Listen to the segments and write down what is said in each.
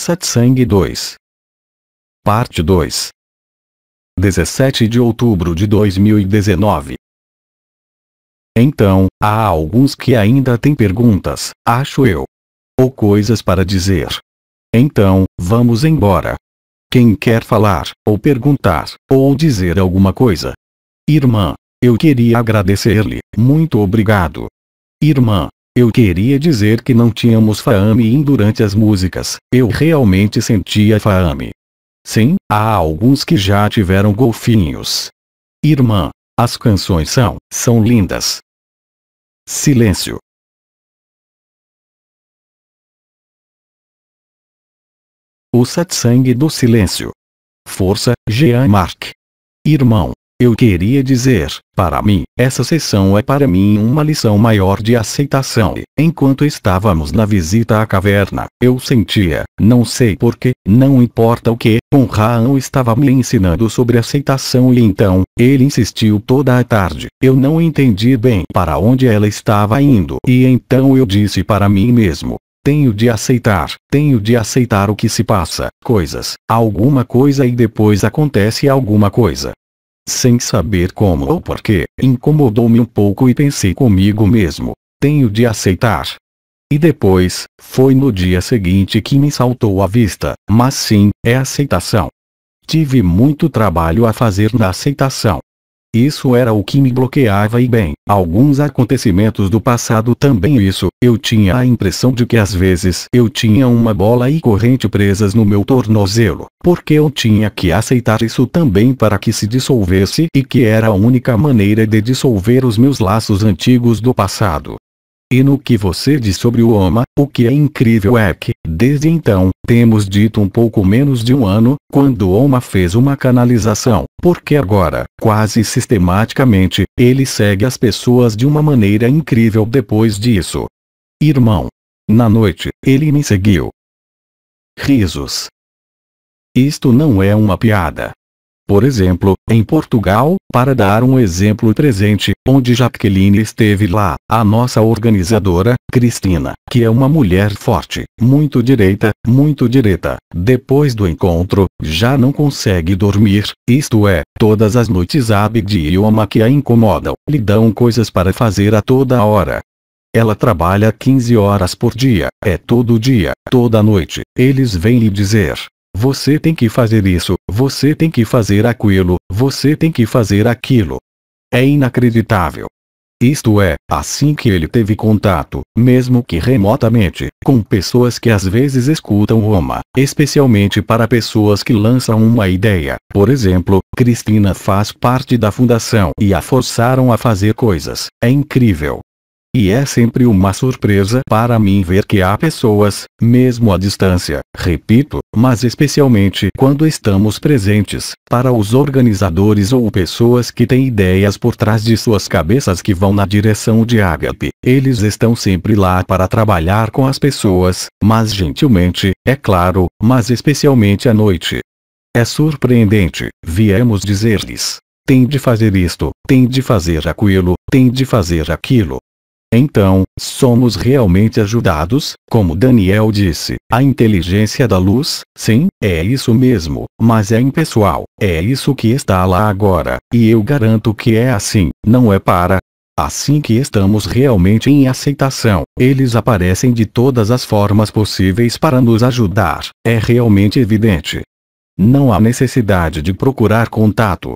Satsang 2. Parte 2. 17 de outubro de 2019. Então, há alguns que ainda têm perguntas, acho eu. Ou coisas para dizer. Então, vamos embora. Quem quer falar, ou perguntar, ou dizer alguma coisa? Irmã, eu queria agradecer-lhe, muito obrigado. Irmã, eu queria dizer que não tínhamos fame durante as músicas, eu realmente sentia fame. Sim, há alguns que já tiveram golfinhos. Irmã, as canções são lindas. Silêncio. O satsang do silêncio. Força, Jean Marc. Irmão, eu queria dizer, para mim, essa sessão é para mim uma lição maior de aceitação. Enquanto estávamos na visita à caverna, eu sentia, não sei porquê, não importa o que, Raon estava me ensinando sobre aceitação e então, ele insistiu toda a tarde. Eu não entendi bem para onde ela estava indo e então eu disse para mim mesmo. Tenho de aceitar o que se passa, coisas, alguma coisa e depois acontece alguma coisa. Sem saber como ou porquê, incomodou-me um pouco e pensei comigo mesmo, tenho de aceitar. E depois, foi no dia seguinte que me saltou à vista, mas sim, é aceitação. Tive muito trabalho a fazer na aceitação. Isso era o que me bloqueava e bem, alguns acontecimentos do passado também isso, eu tinha a impressão de que às vezes eu tinha uma bola e corrente presas no meu tornozelo, porque eu tinha que aceitar isso também para que se dissolvesse e que era a única maneira de dissolver os meus laços antigos do passado. E no que você diz sobre o Oma, o que é incrível é que, desde então, temos dito um pouco menos de um ano, quando o Oma fez uma canalização, porque agora, quase sistematicamente, ele segue as pessoas de uma maneira incrível depois disso. Irmão. Na noite, ele me seguiu. Risos. Isto não é uma piada. Por exemplo, em Portugal, para dar um exemplo presente, onde Jaqueline esteve lá, a nossa organizadora, Cristina, que é uma mulher forte, muito direta, depois do encontro, já não consegue dormir, isto é, todas as noites a Abid e Oma que a incomodam, lhe dão coisas para fazer a toda hora. Ela trabalha 15 horas por dia, é todo dia, toda noite, eles vêm lhe dizer. Você tem que fazer isso, você tem que fazer aquilo, você tem que fazer aquilo. É inacreditável. Isto é, assim que ele teve contato, mesmo que remotamente, com pessoas que às vezes escutam Oma, especialmente para pessoas que lançam uma ideia. Por exemplo, Cristina faz parte da fundação e a forçaram a fazer coisas. É incrível. E é sempre uma surpresa para mim ver que há pessoas, mesmo à distância, repito, mas especialmente quando estamos presentes, para os organizadores ou pessoas que têm ideias por trás de suas cabeças que vão na direção de Ágape, eles estão sempre lá para trabalhar com as pessoas, mas gentilmente, é claro, mas especialmente à noite. É surpreendente, viemos dizer-lhes, tem de fazer isto, tem de fazer aquilo, tem de fazer aquilo. Então, somos realmente ajudados, como Daniel disse, a inteligência da luz, sim, é isso mesmo, mas é impessoal, é isso que está lá agora, e eu garanto que é assim, não é para. Assim que estamos realmente em aceitação, eles aparecem de todas as formas possíveis para nos ajudar, é realmente evidente. Não há necessidade de procurar contato.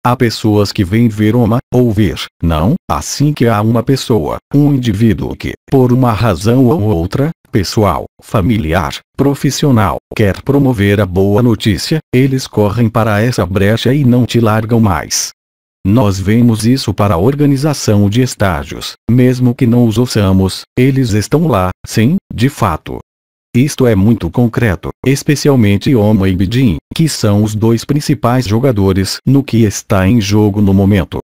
Há pessoas que vêm ver Oma, ouvir, não, assim que há uma pessoa, um indivíduo que, por uma razão ou outra, pessoal, familiar, profissional, quer promover a boa notícia, eles correm para essa brecha e não te largam mais. Nós vemos isso para a organização de estágios, mesmo que não os ouçamos, eles estão lá, sim, de fato. Isto é muito concreto, especialmente Oma e Bidin, que são os dois principais jogadores no que está em jogo no momento.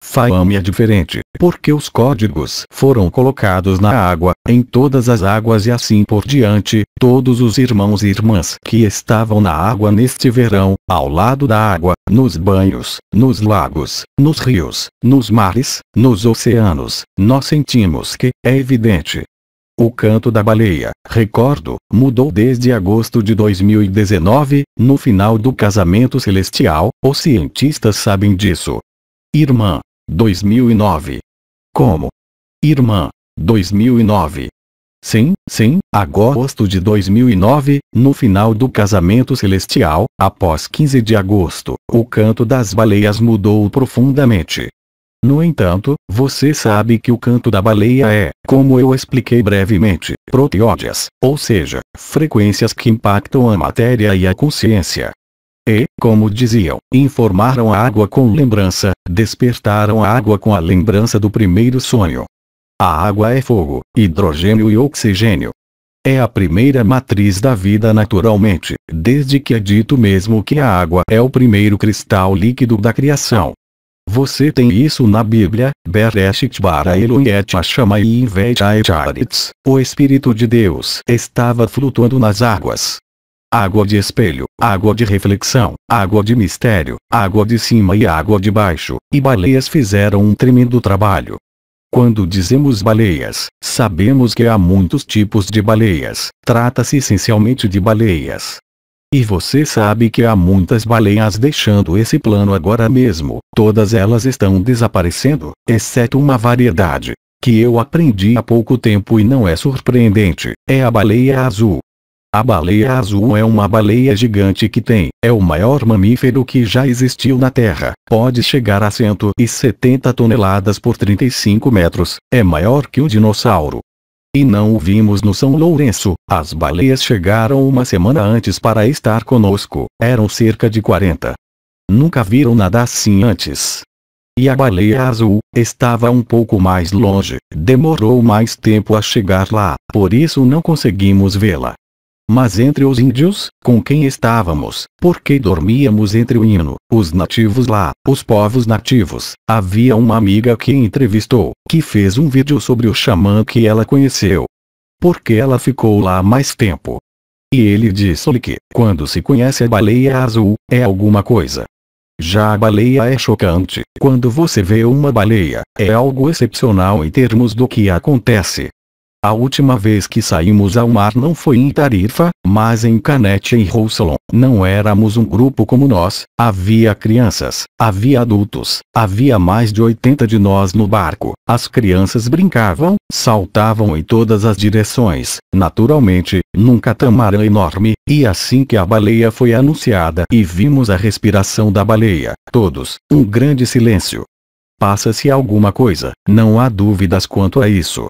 Fame é diferente, porque os códigos foram colocados na água, em todas as águas e assim por diante, todos os irmãos e irmãs que estavam na água neste verão, ao lado da água, nos banhos, nos lagos, nos rios, nos mares, nos oceanos, nós sentimos que, é evidente. O canto da baleia, recordo, mudou desde agosto de 2019, no final do casamento celestial, os cientistas sabem disso. Irmã, 2009. Como? Irmã, 2009. Sim, agosto de 2009, no final do casamento celestial, após 15 de agosto, o canto das baleias mudou profundamente. No entanto, você sabe que o canto da baleia é, como eu expliquei brevemente, proteódias, ou seja, frequências que impactam a matéria e a consciência. E, como diziam, informaram a água com lembrança, despertaram a água com a lembrança do primeiro sonho. A água é fogo, hidrogênio e oxigênio. É a primeira matriz da vida naturalmente, desde que é dito mesmo que a água é o primeiro cristal líquido da criação. Você tem isso na Bíblia, Bereshit bara Elohim et Hashamayim veit haaretz, o Espírito de Deus estava flutuando nas águas. Água de espelho, água de reflexão, água de mistério, água de cima e água de baixo, e baleias fizeram um tremendo trabalho. Quando dizemos baleias, sabemos que há muitos tipos de baleias, trata-se essencialmente de baleias. E você sabe que há muitas baleias deixando esse plano agora mesmo, todas elas estão desaparecendo, exceto uma variedade, que eu aprendi há pouco tempo e não é surpreendente, é a baleia azul. A baleia azul é uma baleia gigante que é o maior mamífero que já existiu na Terra, pode chegar a 170 toneladas por 35 metros, é maior que um dinossauro. E não o vimos no São Lourenço, as baleias chegaram uma semana antes para estar conosco, eram cerca de 40. Nunca viram nada assim antes. E a baleia azul estava um pouco mais longe, demorou mais tempo a chegar lá, por isso não conseguimos vê-la. Mas entre os índios, com quem estávamos, porque dormíamos entre o hino, os nativos lá, os povos nativos, havia uma amiga que entrevistou, que fez um vídeo sobre o xamã que ela conheceu. Porque ela ficou lá mais tempo. E ele disse-lhe que, quando se conhece a baleia azul, é alguma coisa. Já a baleia é chocante, quando você vê uma baleia, é algo excepcional em termos do que acontece. A última vez que saímos ao mar não foi em Tarifa, mas em Canete e Rousselon. Não éramos um grupo como nós, havia crianças, havia adultos, havia mais de 80 de nós no barco. As crianças brincavam, saltavam em todas as direções, naturalmente, num catamarã enorme, e assim que a baleia foi anunciada e vimos a respiração da baleia, todos, um grande silêncio. Passa-se alguma coisa, não há dúvidas quanto a isso.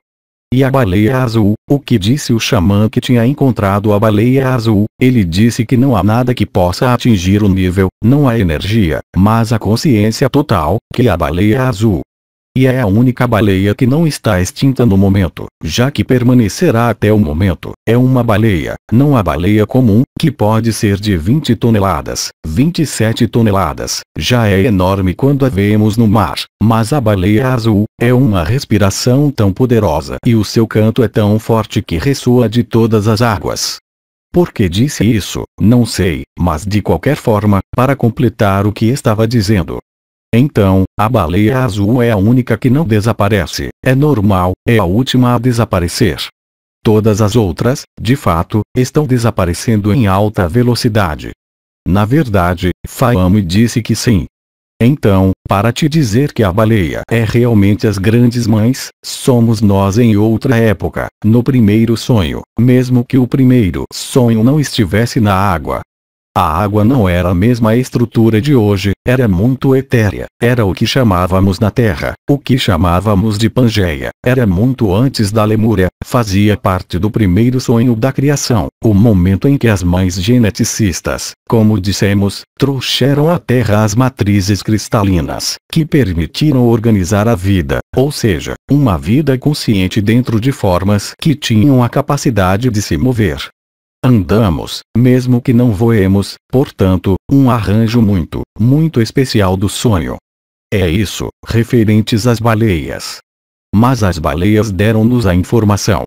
E a baleia azul, o que disse o xamã que tinha encontrado a baleia azul, ele disse que não há nada que possa atingir o nível, não há energia, mas a consciência total, que é a baleia azul. E é a única baleia que não está extinta no momento, já que permanecerá até o momento. É uma baleia, não a baleia comum, que pode ser de 20 toneladas, 27 toneladas, já é enorme quando a vemos no mar, mas a baleia azul, é uma respiração tão poderosa e o seu canto é tão forte que ressoa de todas as águas. Por que disse isso, não sei, mas de qualquer forma, para completar o que estava dizendo. Então, a baleia azul é a única que não desaparece, é normal, é a última a desaparecer. Todas as outras, de fato, estão desaparecendo em alta velocidade. Na verdade, Fahmy disse que sim. Então, para te dizer que a baleia é realmente as grandes mães, somos nós em outra época, no primeiro sonho, mesmo que o primeiro sonho não estivesse na água. A água não era a mesma estrutura de hoje, era muito etérea, era o que chamávamos na Terra, o que chamávamos de Pangeia, era muito antes da Lemúria, fazia parte do primeiro sonho da criação, o momento em que as mães geneticistas, como dissemos, trouxeram à Terra as matrizes cristalinas, que permitiram organizar a vida, ou seja, uma vida consciente dentro de formas que tinham a capacidade de se mover. Andamos, mesmo que não voemos, portanto, um arranjo muito especial do sonho. É isso, referentes às baleias. Mas as baleias deram-nos a informação.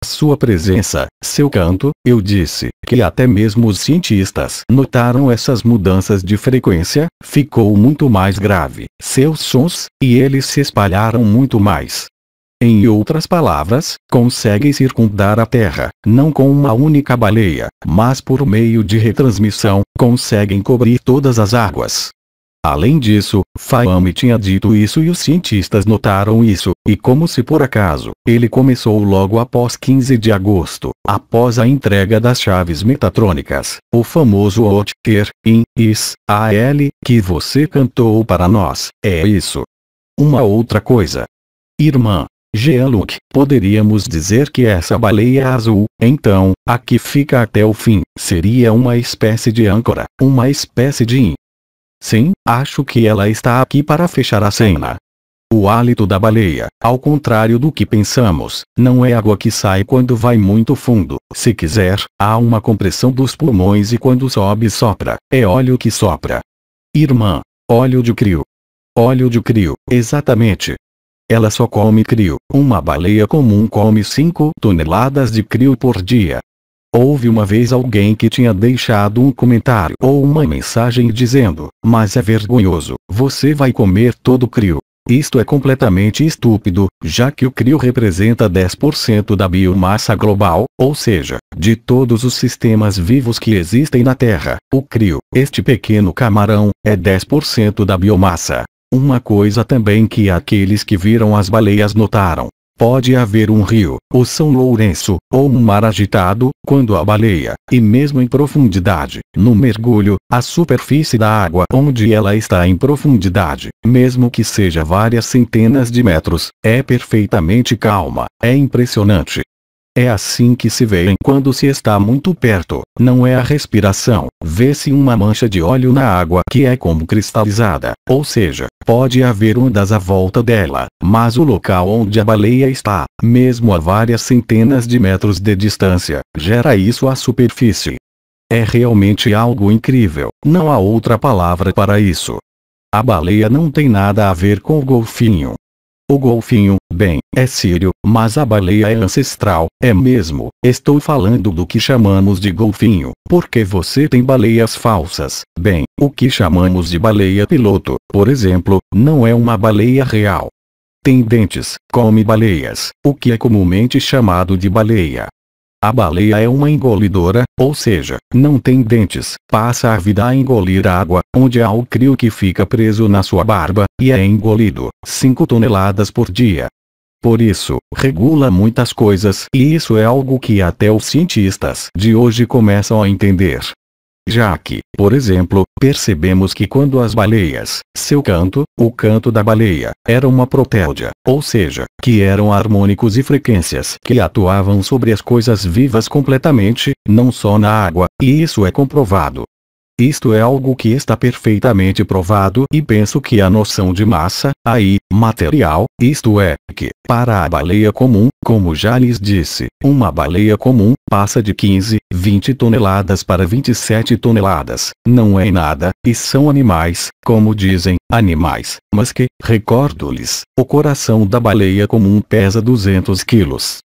Sua presença, seu canto, eu disse, que até mesmo os cientistas notaram essas mudanças de frequência, ficou muito mais grave, seus sons, e eles se espalharam muito mais. Em outras palavras, conseguem circundar a Terra, não com uma única baleia, mas por meio de retransmissão, conseguem cobrir todas as águas. Além disso, Fahmy tinha dito isso e os cientistas notaram isso, e como se por acaso, ele começou logo após 15 de agosto, após a entrega das chaves metatrônicas, o famoso Out Here, In, Is, Al, que você cantou para nós, é isso. Uma outra coisa. Irmã Jean-Luc, poderíamos dizer que essa baleia azul, então, a que fica até o fim, seria uma espécie de âncora, uma espécie de Sim, acho que ela está aqui para fechar a cena. O hálito da baleia, ao contrário do que pensamos, não é água que sai quando vai muito fundo. Se quiser, há uma compressão dos pulmões e quando sobe sopra, é óleo que sopra. Irmã, óleo de crio. Óleo de crio, exatamente. Ela só come crio. Uma baleia comum come 5 toneladas de crio por dia. Houve uma vez alguém que tinha deixado um comentário ou uma mensagem dizendo, mas é vergonhoso, você vai comer todo o crio. Isto é completamente estúpido, já que o crio representa 10% da biomassa global, ou seja, de todos os sistemas vivos que existem na Terra, o crio, este pequeno camarão, é 10% da biomassa. Uma coisa também que aqueles que viram as baleias notaram. Pode haver um rio, o São Lourenço, ou um mar agitado, quando a baleia, e mesmo em profundidade, no mergulho, a superfície da água onde ela está em profundidade, mesmo que seja várias centenas de metros, é perfeitamente calma, é impressionante. É assim que se vê quando se está muito perto, não é a respiração, vê-se uma mancha de óleo na água que é como cristalizada, ou seja, pode haver ondas à volta dela, mas o local onde a baleia está, mesmo a várias centenas de metros de distância, gera isso à superfície. É realmente algo incrível, não há outra palavra para isso. A baleia não tem nada a ver com o golfinho. O golfinho, bem, é sírio, mas a baleia é ancestral, é mesmo, estou falando do que chamamos de golfinho, porque você tem baleias falsas, bem, o que chamamos de baleia piloto, por exemplo, não é uma baleia real. Tem dentes, come baleias, o que é comumente chamado de baleia. A baleia é uma engolidora, ou seja, não tem dentes, passa a vida a engolir água, onde há o crio que fica preso na sua barba, e é engolido, 5 toneladas por dia. Por isso, regula muitas coisas e isso é algo que até os cientistas de hoje começam a entender. Já que, por exemplo, percebemos que quando as baleias, seu canto, o canto da baleia, era uma protéudia, ou seja, que eram harmônicos e frequências que atuavam sobre as coisas vivas completamente, não só na água, e isso é comprovado. Isto é algo que está perfeitamente provado e penso que a noção de massa, aí, material, isto é, que, para a baleia comum, como já lhes disse, uma baleia comum, passa de 15, 20 toneladas para 27 toneladas, não é nada, e são animais, como dizem, animais, mas que, recordo-lhes, o coração da baleia comum pesa 200 quilos.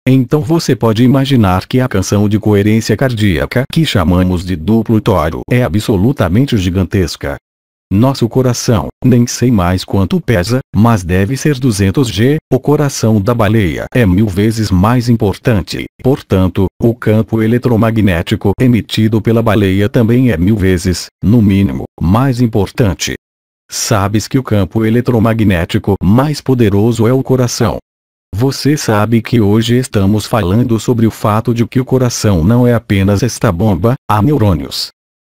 Então você pode imaginar que a canção de coerência cardíaca que chamamos de duplo toro é absolutamente gigantesca. Nosso coração, nem sei mais quanto pesa, mas deve ser 200 G, o coração da baleia é 1000 vezes mais importante, portanto, o campo eletromagnético emitido pela baleia também é 1000 vezes, no mínimo, mais importante. Sabes que o campo eletromagnético mais poderoso é o coração. Você sabe que hoje estamos falando sobre o fato de que o coração não é apenas esta bomba, há neurônios.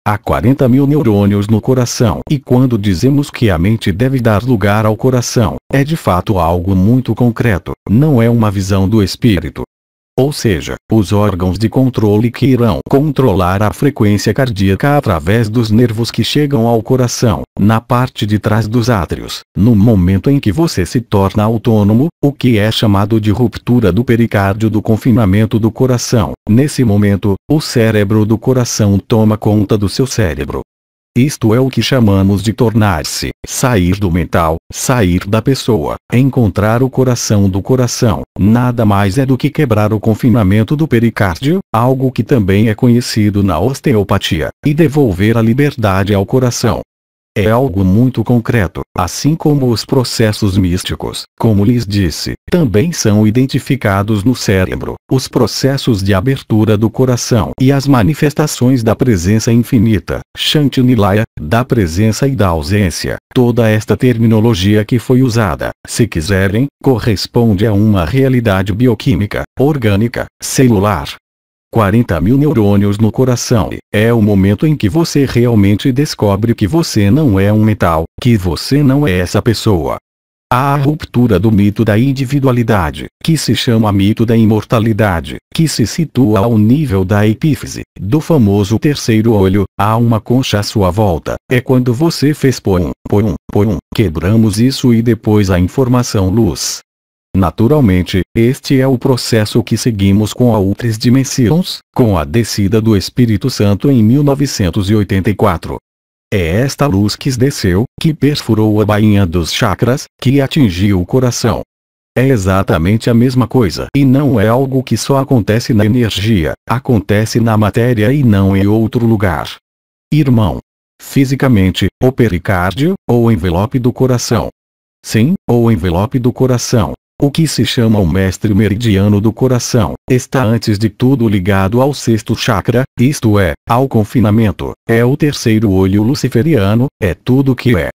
Há 40 mil neurônios no coração e quando dizemos que a mente deve dar lugar ao coração, é de fato algo muito concreto, não é uma visão do espírito. Ou seja, os órgãos de controle que irão controlar a frequência cardíaca através dos nervos que chegam ao coração, na parte de trás dos átrios, no momento em que você se torna autônomo, o que é chamado de ruptura do pericárdio do confinamento do coração. Nesse momento, o cérebro do coração toma conta do seu cérebro. Isto é o que chamamos de tornar-se, sair do mental, sair da pessoa, encontrar o coração do coração, nada mais é do que quebrar o confinamento do pericárdio, algo que também é conhecido na osteopatia, e devolver a liberdade ao coração. É algo muito concreto, assim como os processos místicos, como lhes disse, também são identificados no cérebro, os processos de abertura do coração e as manifestações da presença infinita, Shanti Nilaya, da presença e da ausência. Toda esta terminologia que foi usada, se quiserem, corresponde a uma realidade bioquímica, orgânica, celular. 40.000 neurônios no coração. É o momento em que você realmente descobre que você não é um metal, que você não é essa pessoa. Há a ruptura do mito da individualidade, que se chama mito da imortalidade, que se situa ao nível da epífise, do famoso terceiro olho. Há uma concha à sua volta. É quando você fez pum, pum, pum, quebramos isso e depois a informação luz. Naturalmente, este é o processo que seguimos com a Outras Dimensões, com a descida do Espírito Santo em 1984. É esta luz que desceu, que perfurou a bainha dos chakras, que atingiu o coração. É exatamente a mesma coisa. E não é algo que só acontece na energia, acontece na matéria e não em outro lugar. Irmão. Fisicamente, o pericárdio, ou envelope do coração. Sim, o envelope do coração. O que se chama o mestre meridiano do coração, está antes de tudo ligado ao sexto chakra, isto é, ao confinamento, é o terceiro olho luciferiano, é tudo que é.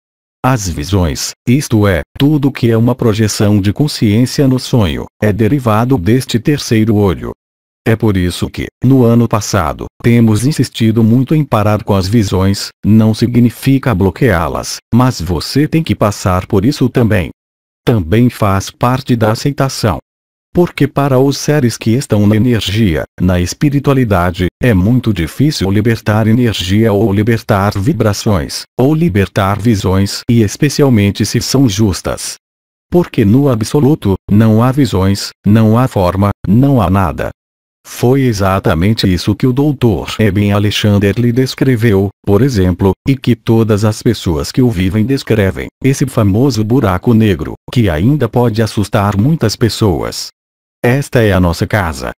As visões, isto é, tudo que é uma projeção de consciência no sonho, é derivado deste terceiro olho. É por isso que, no ano passado, temos insistido muito em parar com as visões, não significa bloqueá-las, mas você tem que passar por isso também. Também faz parte da aceitação. Porque para os seres que estão na energia, na espiritualidade, é muito difícil libertar energia ou libertar vibrações, ou libertar visões, e especialmente se são justas. Porque no absoluto, não há visões, não há forma, não há nada. Foi exatamente isso que o Dr. Eben Alexander lhe descreveu, por exemplo, e que todas as pessoas que o vivem descrevem, esse famoso buraco negro, que ainda pode assustar muitas pessoas. Esta é a nossa casa.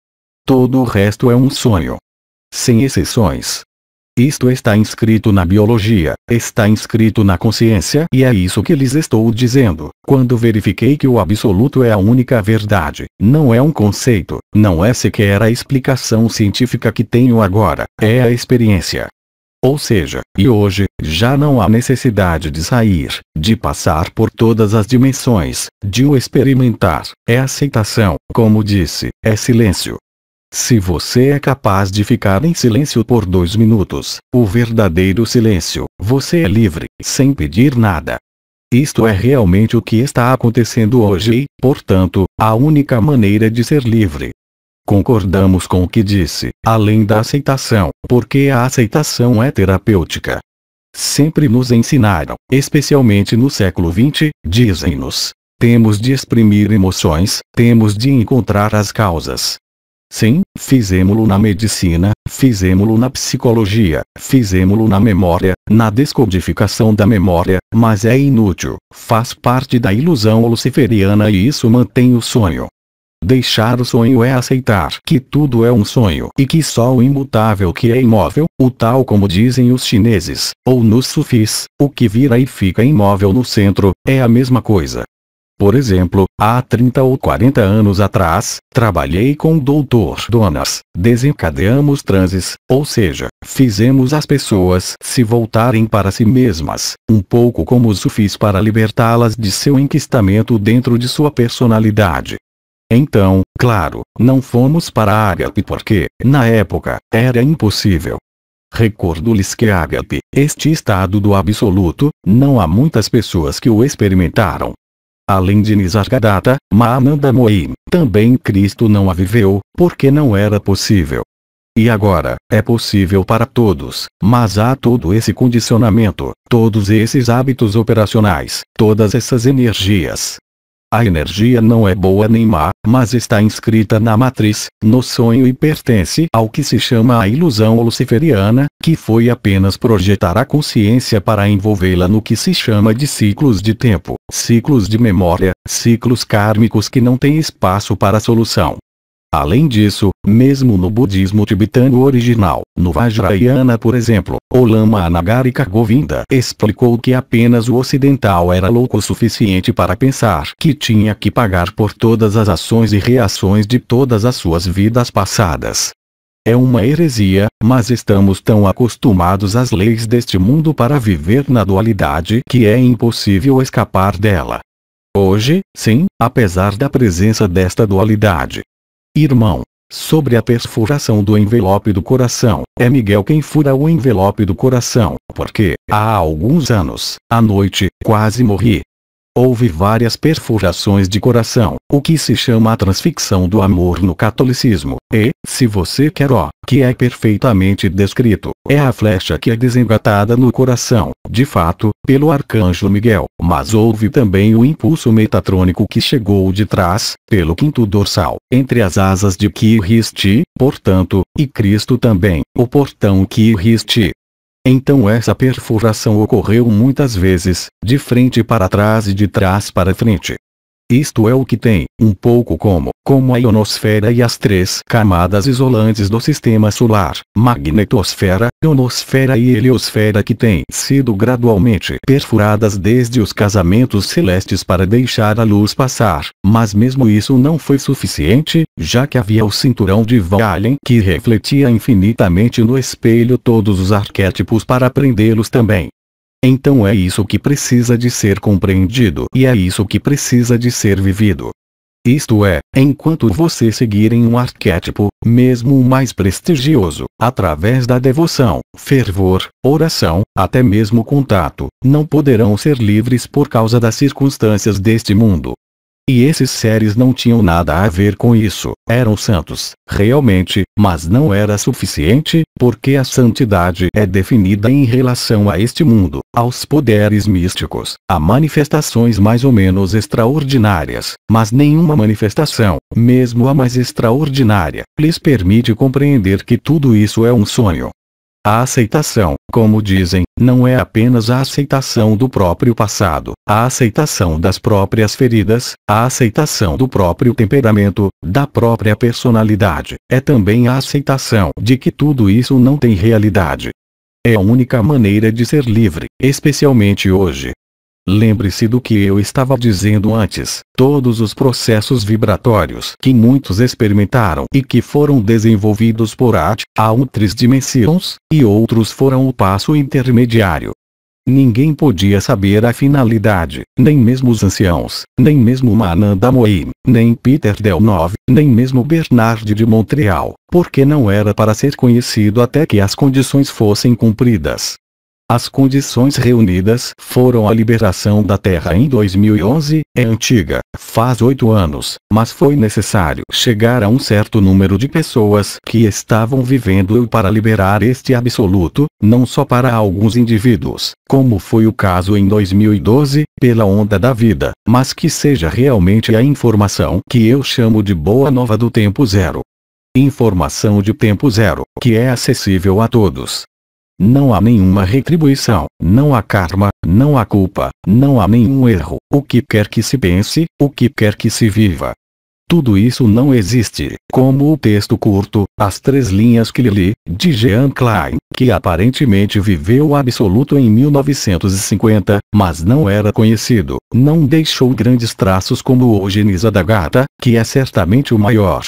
Todo o resto é um sonho. Sem exceções. Isto está inscrito na biologia, está inscrito na consciência e é isso que lhes estou dizendo, quando verifiquei que o absoluto é a única verdade, não é um conceito, não é sequer a explicação científica que tenho agora, é a experiência. Ou seja, e hoje, já não há necessidade de sair, de passar por todas as dimensões, de o experimentar, é aceitação, como disse, é silêncio. Se você é capaz de ficar em silêncio por 2 minutos, o verdadeiro silêncio, você é livre, sem pedir nada. Isto é realmente o que está acontecendo hoje e, portanto, a única maneira de ser livre. Concordamos com o que disse, além da aceitação, porque a aceitação é terapêutica. Sempre nos ensinaram, especialmente no século XX, dizem-nos, temos de exprimir emoções, temos de encontrar as causas. Sim, fizemo-lo na medicina, fizemo-lo na psicologia, fizemo-lo na memória, na descodificação da memória, mas é inútil, faz parte da ilusão luciferiana e isso mantém o sonho. Deixar o sonho é aceitar que tudo é um sonho e que só o imutável que é imóvel, o tal como dizem os chineses, ou nos sufis, o que vira e fica imóvel no centro, é a mesma coisa. Por exemplo, há 30 ou 40 anos atrás, trabalhei com o Dr. Donas, desencadeamos transes, ou seja, fizemos as pessoas se voltarem para si mesmas, um pouco como os sufis para libertá-las de seu enquistamento dentro de sua personalidade. Então, claro, não fomos para Ágape porque, na época, era impossível. Recordo-lhes que Ágape, este estado do absoluto, não há muitas pessoas que o experimentaram. Além de Nisargadatta, Mahananda Mohin, também Cristo não a viveu, porque não era possível. E agora, é possível para todos, mas há todo esse condicionamento, todos esses hábitos operacionais, todas essas energias. A energia não é boa nem má, mas está inscrita na matriz, no sonho e pertence ao que se chama a ilusão luciferiana, que foi apenas projetar a consciência para envolvê-la no que se chama de ciclos de tempo, ciclos de memória, ciclos kármicos que não têm espaço para solução. Além disso, mesmo no budismo tibetano original, no Vajrayana por exemplo, o Lama Anagarika Govinda explicou que apenas o ocidental era louco o suficiente para pensar que tinha que pagar por todas as ações e reações de todas as suas vidas passadas. É uma heresia, mas estamos tão acostumados às leis deste mundo para viver na dualidade que é impossível escapar dela. Hoje, sim, apesar da presença desta dualidade. Irmão, sobre a perfuração do envelope do coração, é Miguel quem fura o envelope do coração, porque, há alguns anos, à noite, quase morri. Houve várias perfurações de coração, o que se chama a transfixão do amor no catolicismo, e, se você quer que é perfeitamente descrito, é a flecha que é desengatada no coração, de fato, pelo arcanjo Miguel, mas houve também o impulso metatrônico que chegou de trás, pelo quinto dorsal, entre as asas de Kiristi, portanto, e Cristo também, o portão Kiristi. Então essa perfuração ocorreu muitas vezes, de frente para trás e de trás para frente. Isto é o que tem, um pouco como a ionosfera e as três camadas isolantes do sistema solar, magnetosfera, ionosfera e heliosfera que têm sido gradualmente perfuradas desde os casamentos celestes para deixar a luz passar, mas mesmo isso não foi suficiente, já que havia o cinturão de Van Allen que refletia infinitamente no espelho todos os arquétipos para prendê-los também. Então é isso que precisa de ser compreendido e é isso que precisa de ser vivido. Isto é, enquanto você seguir em um arquétipo, mesmo o mais prestigioso, através da devoção, fervor, oração, até mesmo contato, não poderão ser livres por causa das circunstâncias deste mundo. E esses seres não tinham nada a ver com isso, eram santos, realmente, mas não era suficiente, porque a santidade é definida em relação a este mundo, aos poderes místicos, a manifestações mais ou menos extraordinárias, mas nenhuma manifestação, mesmo a mais extraordinária, lhes permite compreender que tudo isso é um sonho. A aceitação, como dizem, não é apenas a aceitação do próprio passado, a aceitação das próprias feridas, a aceitação do próprio temperamento, da própria personalidade, é também a aceitação de que tudo isso não tem realidade. É a única maneira de ser livre, especialmente hoje. Lembre-se do que eu estava dizendo antes, todos os processos vibratórios que muitos experimentaram e que foram desenvolvidos por outras dimensões, e outros foram o passo intermediário. Ninguém podia saber a finalidade, nem mesmo os anciãos, nem mesmo Mananda Moim, nem Peter Delnove, nem mesmo Bernard de Montreal, porque não era para ser conhecido até que as condições fossem cumpridas. As condições reunidas foram a liberação da Terra em 2011, é antiga, faz 8 anos, mas foi necessário chegar a um certo número de pessoas que estavam vivendo para liberar este absoluto, não só para alguns indivíduos, como foi o caso em 2012, pela onda da vida, mas que seja realmente a informação que eu chamo de boa nova do tempo zero. Informação de tempo zero, que é acessível a todos. Não há nenhuma retribuição, não há karma, não há culpa, não há nenhum erro, o que quer que se pense, o que quer que se viva. Tudo isso não existe, como o texto curto, As Três Linhas que li, de Jean Klein, que aparentemente viveu o absoluto em 1950, mas não era conhecido, não deixou grandes traços como o Nisargadatta, que é certamente o maior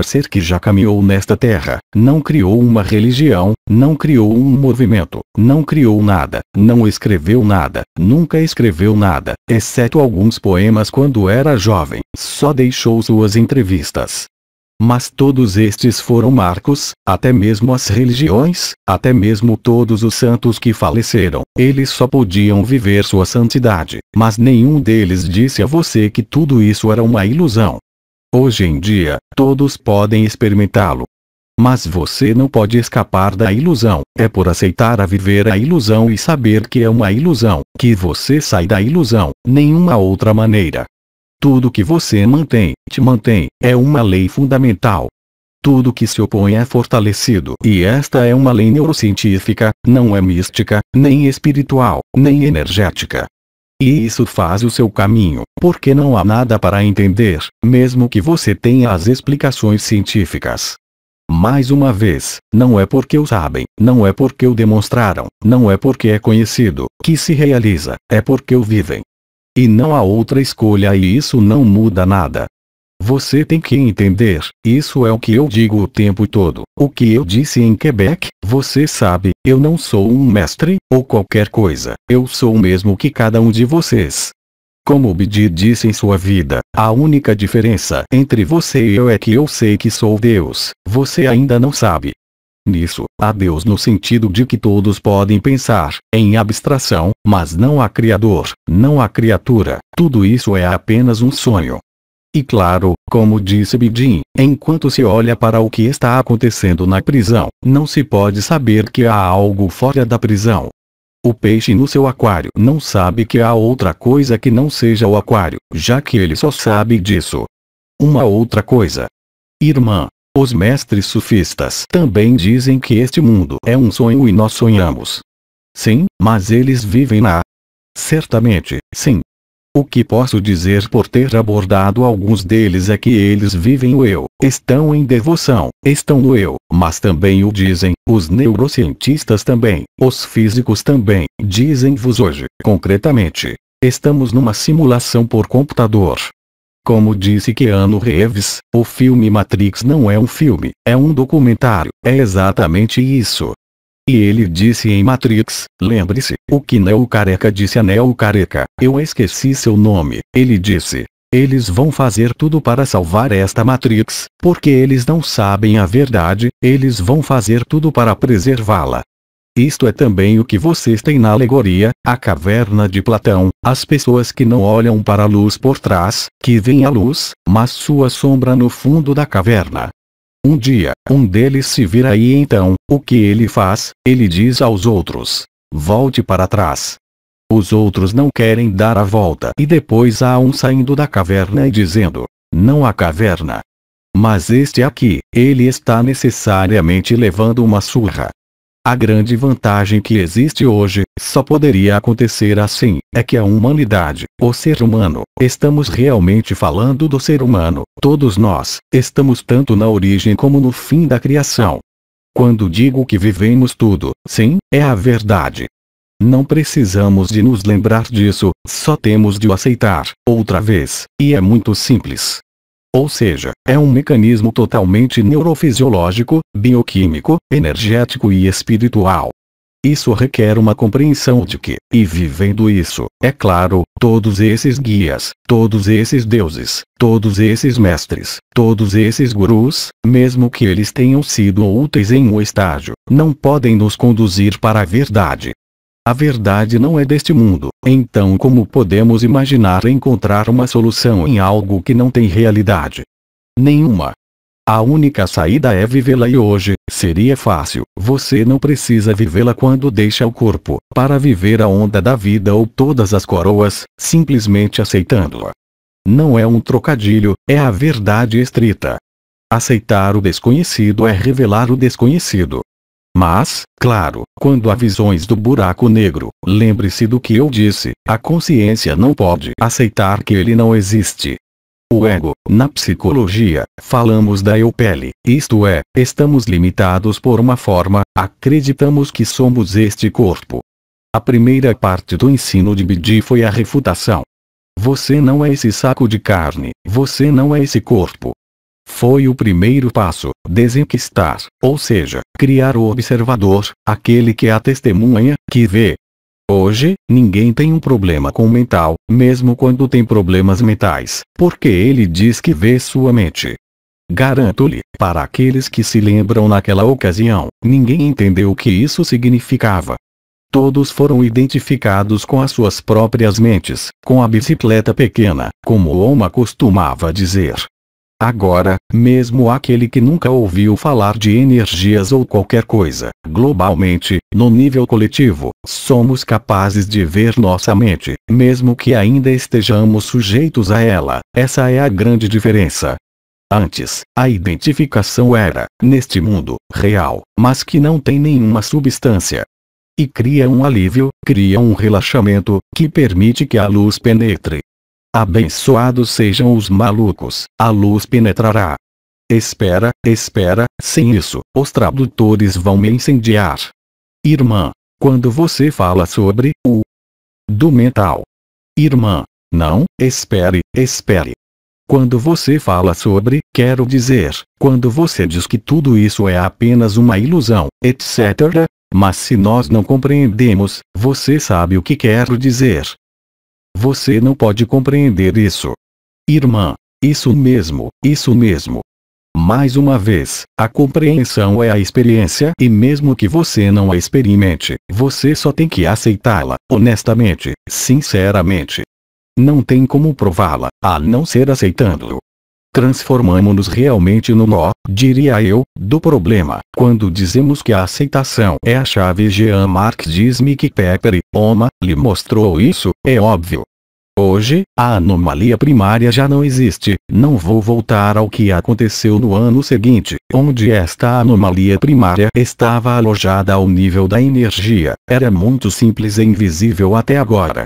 ser que já caminhou nesta terra, não criou uma religião, não criou um movimento, não criou nada, não escreveu nada, nunca escreveu nada, exceto alguns poemas quando era jovem, só deixou suas entrevistas. Mas todos estes foram marcos, até mesmo as religiões, até mesmo todos os santos que faleceram, eles só podiam viver sua santidade, mas nenhum deles disse a você que tudo isso era uma ilusão. Hoje em dia, todos podem experimentá-lo. Mas você não pode escapar da ilusão, é por aceitar a viver a ilusão e saber que é uma ilusão, que você sai da ilusão, nenhuma outra maneira. Tudo que você te mantém, é uma lei fundamental. Tudo que se opõe é fortalecido. E esta é uma lei neurocientífica, não é mística, nem espiritual, nem energética. E isso faz o seu caminho, porque não há nada para entender, mesmo que você tenha as explicações científicas. Mais uma vez, não é porque o sabem, não é porque o demonstraram, não é porque é conhecido, que se realiza, é porque o vivem. E não há outra escolha e isso não muda nada. Você tem que entender, isso é o que eu digo o tempo todo. O que eu disse em Quebec, você sabe, eu não sou um mestre, ou qualquer coisa, eu sou o mesmo que cada um de vocês. Como Bidi disse em sua vida, a única diferença entre você e eu é que eu sei que sou Deus, você ainda não sabe. Nisso, há Deus no sentido de que todos podem pensar, em abstração, mas não há Criador, não há criatura, tudo isso é apenas um sonho. E claro, como disse Bidi, enquanto se olha para o que está acontecendo na prisão, não se pode saber que há algo fora da prisão. O peixe no seu aquário não sabe que há outra coisa que não seja o aquário, já que ele só sabe disso. Uma outra coisa. Irmã, os mestres sufistas também dizem que este mundo é um sonho e nós sonhamos. Sim, mas eles vivem na... Certamente, sim. O que posso dizer por ter abordado alguns deles é que eles vivem o eu, estão em devoção, estão no eu, mas também o dizem, os neurocientistas também, os físicos também, dizem-vos hoje, concretamente. Estamos numa simulação por computador. Como disse Keanu Reeves, o filme Matrix não é um filme, é um documentário, é exatamente isso. E ele disse em Matrix, lembre-se, o que Neo Careca disse a Neo Careca, eu esqueci seu nome, ele disse, eles vão fazer tudo para salvar esta Matrix, porque eles não sabem a verdade, eles vão fazer tudo para preservá-la. Isto é também o que vocês têm na alegoria, a caverna de Platão, as pessoas que não olham para a luz por trás, que veem a luz, mas sua sombra no fundo da caverna. Um dia, um deles se vira e então, o que ele faz? Ele diz aos outros: volte para trás. Os outros não querem dar a volta e depois há um saindo da caverna e dizendo: não há caverna. Mas este aqui, ele está necessariamente levando uma surra. A grande vantagem que existe hoje, só poderia acontecer assim, é que a humanidade, o ser humano, estamos realmente falando do ser humano, todos nós, estamos tanto na origem como no fim da criação. Quando digo que vivemos tudo, sim, é a verdade. Não precisamos de nos lembrar disso, só temos de o aceitar, outra vez, e é muito simples. Ou seja, é um mecanismo totalmente neurofisiológico, bioquímico, energético e espiritual. Isso requer uma compreensão de que, e vivendo isso, é claro, todos esses guias, todos esses deuses, todos esses mestres, todos esses gurus, mesmo que eles tenham sido úteis em um estágio, não podem nos conduzir para a verdade. A verdade não é deste mundo, então como podemos imaginar encontrar uma solução em algo que não tem realidade? Nenhuma. A única saída é vivê-la e hoje, seria fácil, você não precisa vivê-la quando deixa o corpo, para viver a onda da vida ou todas as coroas, simplesmente aceitando-a. Não é um trocadilho, é a verdade estrita. Aceitar o desconhecido é revelar o desconhecido. Mas, claro, quando há visões do buraco negro, lembre-se do que eu disse, a consciência não pode aceitar que ele não existe. O ego, na psicologia, falamos da eu-pele, isto é, estamos limitados por uma forma, acreditamos que somos este corpo. A primeira parte do ensino de Bidi foi a refutação. Você não é esse saco de carne, você não é esse corpo. Foi o primeiro passo, desenquistar, ou seja, criar o observador, aquele que é a testemunha, que vê. Hoje, ninguém tem um problema com o mental, mesmo quando tem problemas mentais, porque ele diz que vê sua mente. Garanto-lhe, para aqueles que se lembram naquela ocasião, ninguém entendeu o que isso significava. Todos foram identificados com as suas próprias mentes, com a bicicleta pequena, como Oma costumava dizer. Agora, mesmo aquele que nunca ouviu falar de energias ou qualquer coisa, globalmente, no nível coletivo, somos capazes de ver nossa mente, mesmo que ainda estejamos sujeitos a ela. Essa é a grande diferença. Antes, a identificação era, neste mundo, real, mas que não tem nenhuma substância. E cria um alívio, cria um relaxamento, que permite que a luz penetre. Abençoados sejam os malucos, a luz penetrará. Espera, espera, sem isso, os tradutores vão me incendiar. Irmã, quando você fala sobre o do mental. Irmã, não, espere, espere. Quando você fala sobre, quero dizer, quando você diz que tudo isso é apenas uma ilusão, etc. Mas se nós não compreendemos, você sabe o que quero dizer. Você não pode compreender isso. Irmã, isso mesmo, isso mesmo. Mais uma vez, a compreensão é a experiência e mesmo que você não a experimente, você só tem que aceitá-la, honestamente, sinceramente. Não tem como prová-la, a não ser aceitando-o. Transformamos-nos realmente no nó, diria eu, do problema, quando dizemos que a aceitação é a chave. Jean-Marc diz-me que Pepper Oma lhe mostrou isso, é óbvio. Hoje, a anomalia primária já não existe, não vou voltar ao que aconteceu no ano seguinte, onde esta anomalia primária estava alojada ao nível da energia, era muito simples e invisível até agora.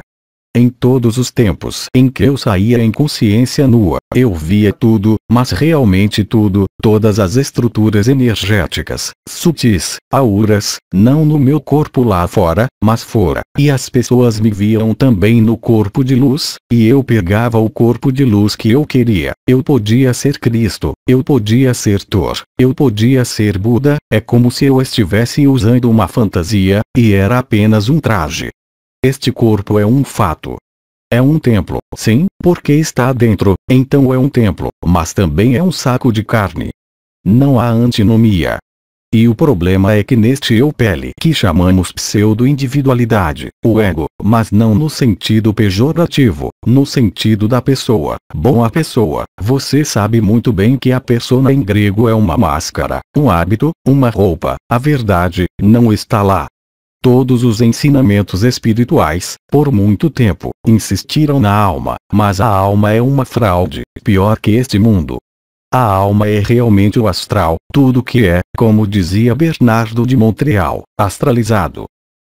Em todos os tempos em que eu saía em consciência nua, eu via tudo, mas realmente tudo, todas as estruturas energéticas, sutis, auras, não no meu corpo lá fora, mas fora, e as pessoas me viam também no corpo de luz, e eu pegava o corpo de luz que eu queria, eu podia ser Cristo, eu podia ser Thor, eu podia ser Buda, é como se eu estivesse usando uma fantasia, e era apenas um traje. Este corpo é um fato. É um templo, sim, porque está dentro, então é um templo, mas também é um saco de carne. Não há antinomia. E o problema é que neste eu-pele que chamamos pseudo-individualidade, o ego, mas não no sentido pejorativo, no sentido da pessoa, bom a pessoa, você sabe muito bem que a persona em grego é uma máscara, um hábito, uma roupa, a verdade, não está lá. Todos os ensinamentos espirituais, por muito tempo, insistiram na alma, mas a alma é uma fraude, pior que este mundo. A alma é realmente o astral, tudo que é, como dizia Bernardo de Montreal, astralizado.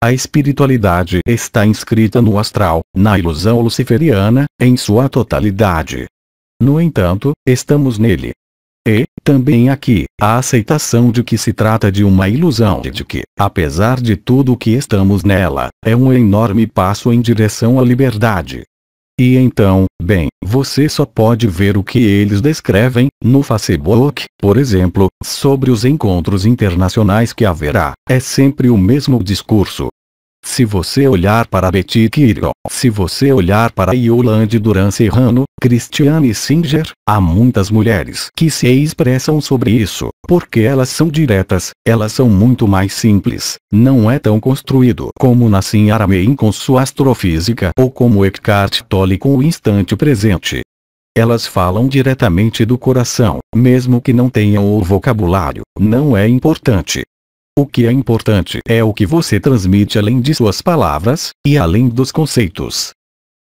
A espiritualidade está inscrita no astral, na ilusão luciferiana, em sua totalidade. No entanto, estamos nele. E, também aqui, a aceitação de que se trata de uma ilusão e de que, apesar de tudo o que estamos nela, é um enorme passo em direção à liberdade. E então, bem, você só pode ver o que eles descrevem, no Facebook, por exemplo, sobre os encontros internacionais que haverá, é sempre o mesmo discurso. Se você olhar para Betty Kirill, se você olhar para Yolande Duran Serrano, Christiane Singer, há muitas mulheres que se expressam sobre isso, porque elas são diretas, elas são muito mais simples, não é tão construído como Nassim Haramein com sua astrofísica ou como Eckhart Tolle com o instante presente. Elas falam diretamente do coração, mesmo que não tenham o vocabulário, não é importante. O que é importante é o que você transmite além de suas palavras, e além dos conceitos.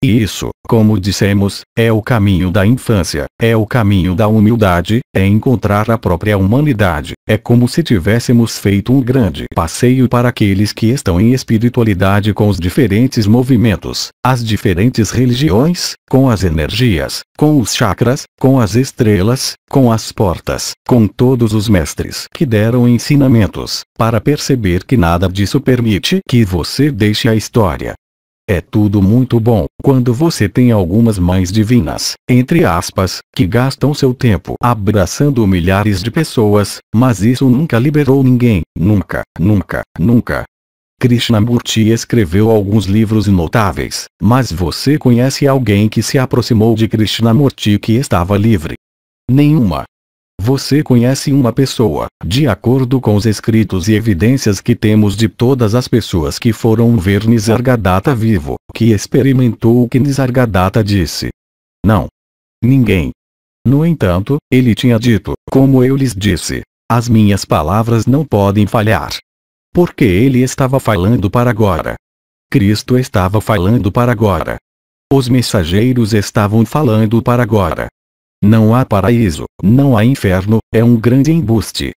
E isso, como dissemos, é o caminho da infância, é o caminho da humildade, é encontrar a própria humanidade, é como se tivéssemos feito um grande passeio para aqueles que estão em espiritualidade com os diferentes movimentos, as diferentes religiões, com as energias, com os chakras, com as estrelas, com as portas, com todos os mestres que deram ensinamentos, para perceber que nada disso permite que você deixe a história. É tudo muito bom, quando você tem algumas mães divinas, entre aspas, que gastam seu tempo abraçando milhares de pessoas, mas isso nunca liberou ninguém, nunca, nunca, nunca. Krishnamurti escreveu alguns livros notáveis, mas você conhece alguém que se aproximou de Krishnamurti que estava livre? Nenhuma. Você conhece uma pessoa, de acordo com os escritos e evidências que temos de todas as pessoas que foram ver Nisargadatta vivo, que experimentou o que Nisargadatta disse? Não. Ninguém. No entanto, ele tinha dito, como eu lhes disse, as minhas palavras não podem falhar. Porque ele estava falando para agora. Cristo estava falando para agora. Os mensageiros estavam falando para agora. Não há paraíso, não há inferno, é um grande embuste.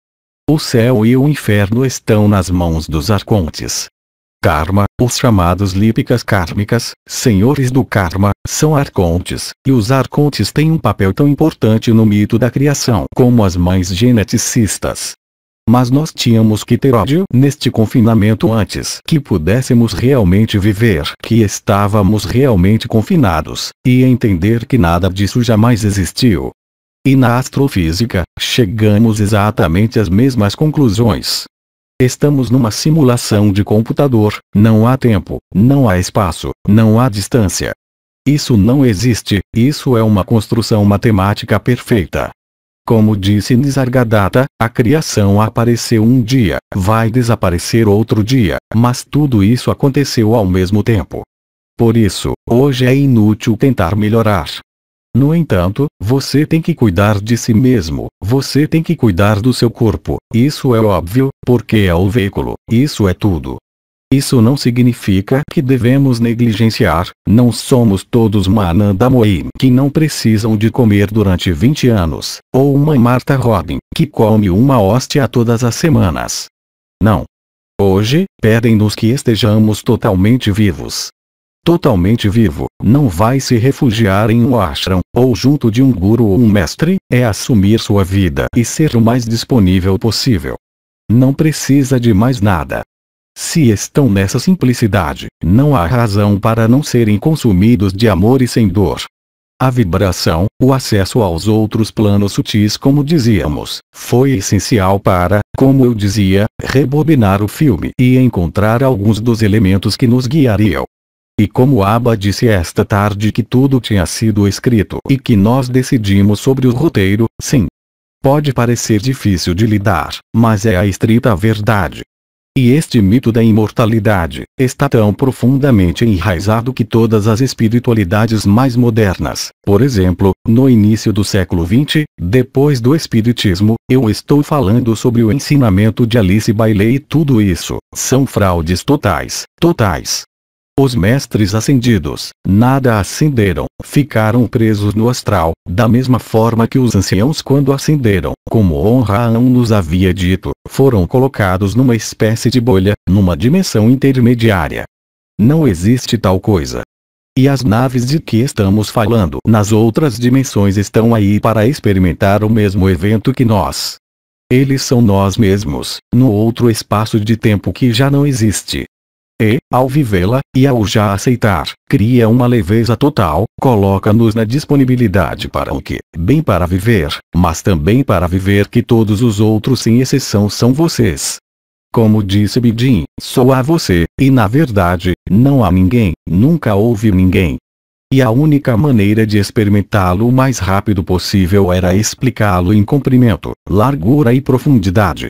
O céu e o inferno estão nas mãos dos arcontes. Karma, os chamados lípicas kármicas, senhores do karma, são arcontes, e os arcontes têm um papel tão importante no mito da criação como as mães geneticistas. Mas nós tínhamos que ter ódio neste confinamento antes que pudéssemos realmente viver que estávamos realmente confinados, e entender que nada disso jamais existiu. E na astrofísica, chegamos exatamente às mesmas conclusões. Estamos numa simulação de computador, não há tempo, não há espaço, não há distância. Isso não existe, isso é uma construção matemática perfeita. Como disse Nisargadatta, a criação apareceu um dia, vai desaparecer outro dia, mas tudo isso aconteceu ao mesmo tempo. Por isso, hoje é inútil tentar melhorar. No entanto, você tem que cuidar de si mesmo, você tem que cuidar do seu corpo, isso é óbvio, porque é o veículo, isso é tudo. Isso não significa que devemos negligenciar, não somos todos uma Ananda Mohin que não precisam de comer durante 20 anos, ou uma Martha Robin que come uma hóstia todas as semanas. Não. Hoje, pedem-nos que estejamos totalmente vivos. Totalmente vivo, não vai se refugiar em um ashram, ou junto de um guru ou um mestre, é assumir sua vida e ser o mais disponível possível. Não precisa de mais nada. Se estão nessa simplicidade, não há razão para não serem consumidos de amor e sem dor. A vibração, o acesso aos outros planos sutis, como dizíamos, foi essencial para, como eu dizia, rebobinar o filme e encontrar alguns dos elementos que nos guiariam. E como Abba disse esta tarde que tudo tinha sido escrito e que nós decidimos sobre o roteiro, sim. Pode parecer difícil de lidar, mas é a estrita verdade. E este mito da imortalidade está tão profundamente enraizado que todas as espiritualidades mais modernas, por exemplo, no início do século XX, depois do Espiritismo, eu estou falando sobre o ensinamento de Alice Bailey e tudo isso, são fraudes totais, totais. Os mestres ascendidos, nada ascenderam, ficaram presos no astral, da mesma forma que os anciãos quando ascenderam, como Honraão nos havia dito, foram colocados numa espécie de bolha, numa dimensão intermediária. Não existe tal coisa. E as naves de que estamos falando nas outras dimensões estão aí para experimentar o mesmo evento que nós. Eles são nós mesmos, no outro espaço de tempo que já não existe. E, ao vivê-la, e ao já aceitar, cria uma leveza total, coloca-nos na disponibilidade para o que, bem para viver, mas também para viver que todos os outros sem exceção são vocês. Como disse Bidin, só há você, e na verdade, não há ninguém, nunca houve ninguém. E a única maneira de experimentá-lo o mais rápido possível era explicá-lo em comprimento, largura e profundidade.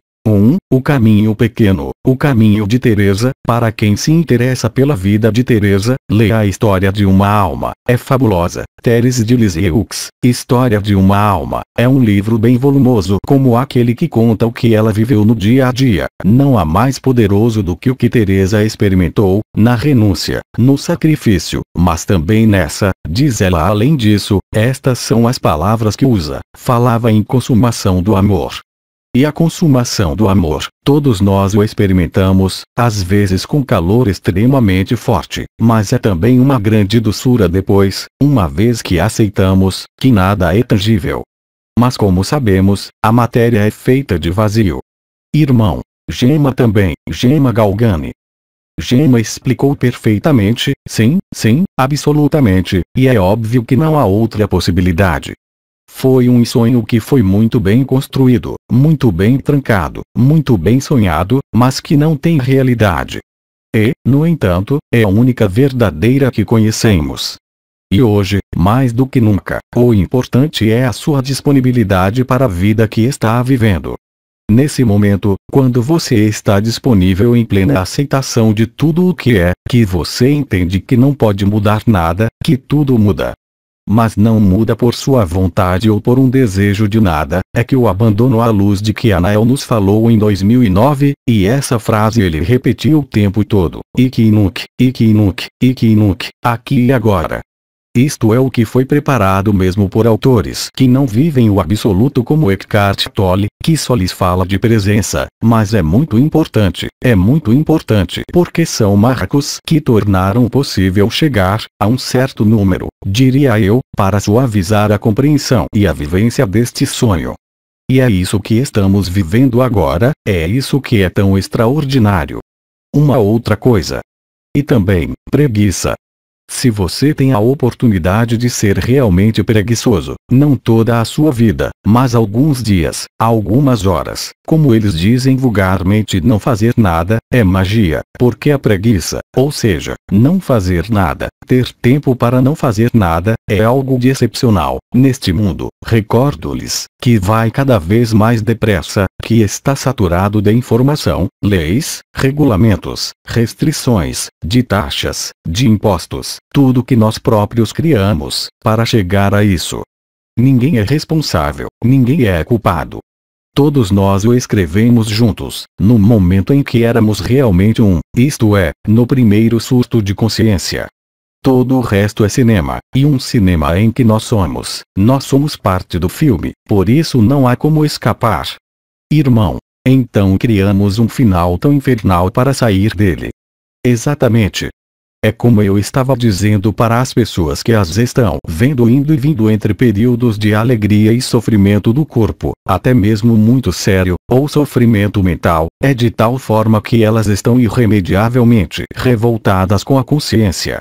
O caminho pequeno, o caminho de Teresa. Para quem se interessa pela vida de Teresa, leia a História de uma Alma, é fabulosa. Thérèse de Lisieux, História de uma Alma, é um livro bem volumoso como aquele que conta o que ela viveu no dia a dia. Não há mais poderoso do que o que Teresa experimentou, na renúncia, no sacrifício, mas também nessa, diz ela. Além disso, estas são as palavras que usa, falava em consumação do amor. E a consumação do amor, todos nós o experimentamos, às vezes com calor extremamente forte, mas é também uma grande doçura depois, uma vez que aceitamos, que nada é tangível. Mas como sabemos, a matéria é feita de vazio. Irmão, Gema também, Gema Galgani. Gema explicou perfeitamente, sim, absolutamente, e é óbvio que não há outra possibilidade. Foi um sonho que foi muito bem construído, muito bem trancado, muito bem sonhado, mas que não tem realidade. E, no entanto, é a única verdadeira que conhecemos. E hoje, mais do que nunca, o importante é a sua disponibilidade para a vida que está vivendo. Nesse momento, quando você está disponível em plena aceitação de tudo o que é, que você entende que não pode mudar nada, que tudo muda. Mas não muda por sua vontade ou por um desejo de nada, é que o abandono à luz de que Anael nos falou em 2009, e essa frase ele repetiu o tempo todo, Iki Nuk, aqui e agora. Isto é o que foi preparado mesmo por autores que não vivem o absoluto como Eckhart Tolle, que só lhes fala de presença, mas é muito importante porque são marcos que tornaram possível chegar a um certo número, diria eu, para suavizar a compreensão e a vivência deste sonho. E é isso que estamos vivendo agora, é isso que é tão extraordinário. Uma outra coisa. E também, preguiça. Se você tem a oportunidade de ser realmente preguiçoso, não toda a sua vida, mas alguns dias, algumas horas, como eles dizem vulgarmente, não fazer nada, é magia, porque a preguiça, ou seja, não fazer nada, ter tempo para não fazer nada, é algo de excepcional, neste mundo, recordo-lhes, que vai cada vez mais depressa, que está saturado de informação, leis, regulamentos, restrições, de taxas, de impostos, tudo que nós próprios criamos, para chegar a isso. Ninguém é responsável, ninguém é culpado. Todos nós o escrevemos juntos, no momento em que éramos realmente isto é, no primeiro surto de consciência. Todo o resto é cinema, e um cinema em que nós somos parte do filme, por isso não há como escapar. Irmão, então criamos um final tão infernal para sair dele. Exatamente. É como eu estava dizendo para as pessoas que as estão vendo indo e vindo entre períodos de alegria e sofrimento do corpo, até mesmo muito sério, ou sofrimento mental, é de tal forma que elas estão irremediavelmente revoltadas com a consciência.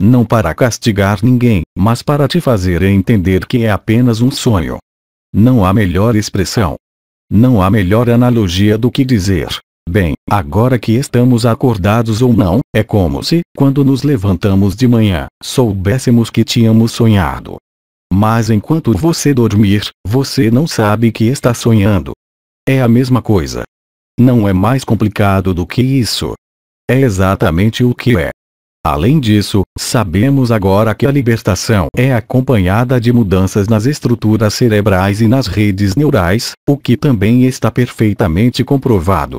Não para castigar ninguém, mas para te fazer entender que é apenas um sonho. Não há melhor expressão. Não há melhor analogia do que dizer: bem, agora que estamos acordados ou não, é como se, quando nos levantamos de manhã, soubéssemos que tínhamos sonhado. Mas enquanto você dormir, você não sabe que está sonhando. É a mesma coisa. Não é mais complicado do que isso. É exatamente o que é. Além disso, sabemos agora que a libertação é acompanhada de mudanças nas estruturas cerebrais e nas redes neurais, o que também está perfeitamente comprovado.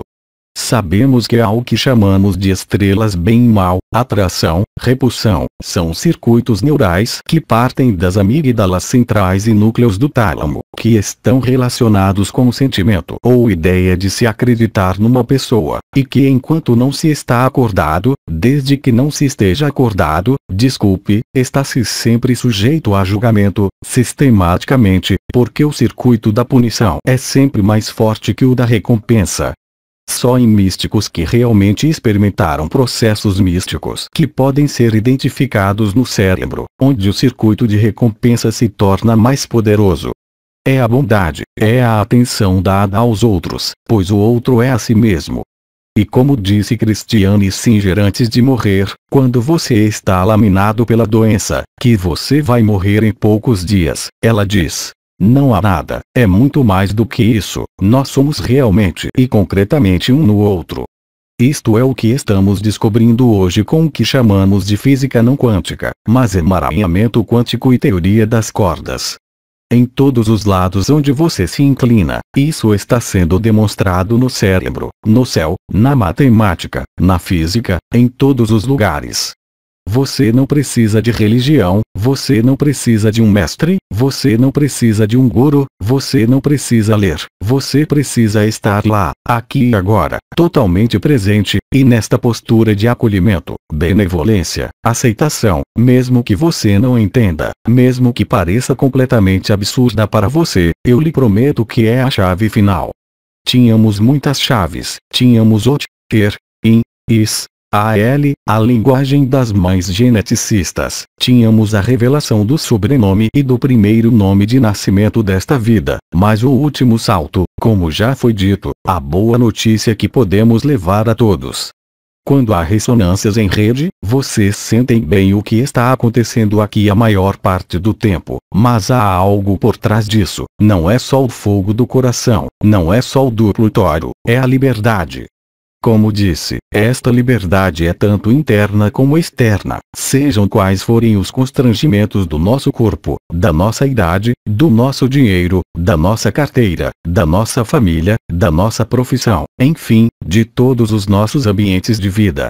Sabemos que há o que chamamos de estrelas bem e mal, atração, repulsão, são circuitos neurais que partem das amígdalas centrais e núcleos do tálamo, que estão relacionados com o sentimento ou ideia de se acreditar numa pessoa, e que enquanto não se está acordado, desde que não se esteja acordado, está-se sempre sujeito a julgamento, sistematicamente, porque o circuito da punição é sempre mais forte que o da recompensa. Só em místicos que realmente experimentaram processos místicos que podem ser identificados no cérebro, onde o circuito de recompensa se torna mais poderoso. É a bondade, é a atenção dada aos outros, pois o outro é a si mesmo. E como disse Christiane Singer antes de morrer, quando você está laminado pela doença, que você vai morrer em poucos dias, ela diz: não há nada, é muito mais do que isso, nós somos realmente e concretamente um no outro. Isto é o que estamos descobrindo hoje com o que chamamos de física não quântica, mas emaranhamento quântico e teoria das cordas. Em todos os lados onde você se inclina, isso está sendo demonstrado no cérebro, no céu, na matemática, na física, em todos os lugares. Você não precisa de religião, você não precisa de um mestre, você não precisa de um guru, você não precisa ler, você precisa estar lá, aqui e agora, totalmente presente, e nesta postura de acolhimento, benevolência, aceitação, mesmo que você não entenda, mesmo que pareça completamente absurda para você, eu lhe prometo que é a chave final. Tínhamos muitas chaves, tínhamos o ter, in, is, a linguagem das mães geneticistas, tínhamos a revelação do sobrenome e do primeiro nome de nascimento desta vida, mas o último salto, como já foi dito, a boa notícia que podemos levar a todos. Quando há ressonâncias em rede, vocês sentem bem o que está acontecendo aqui a maior parte do tempo, mas há algo por trás disso, não é só o fogo do coração, não é só o duplo toro, é a liberdade. Como disse, esta liberdade é tanto interna como externa, sejam quais forem os constrangimentos do nosso corpo, da nossa idade, do nosso dinheiro, da nossa carteira, da nossa família, da nossa profissão, enfim, de todos os nossos ambientes de vida.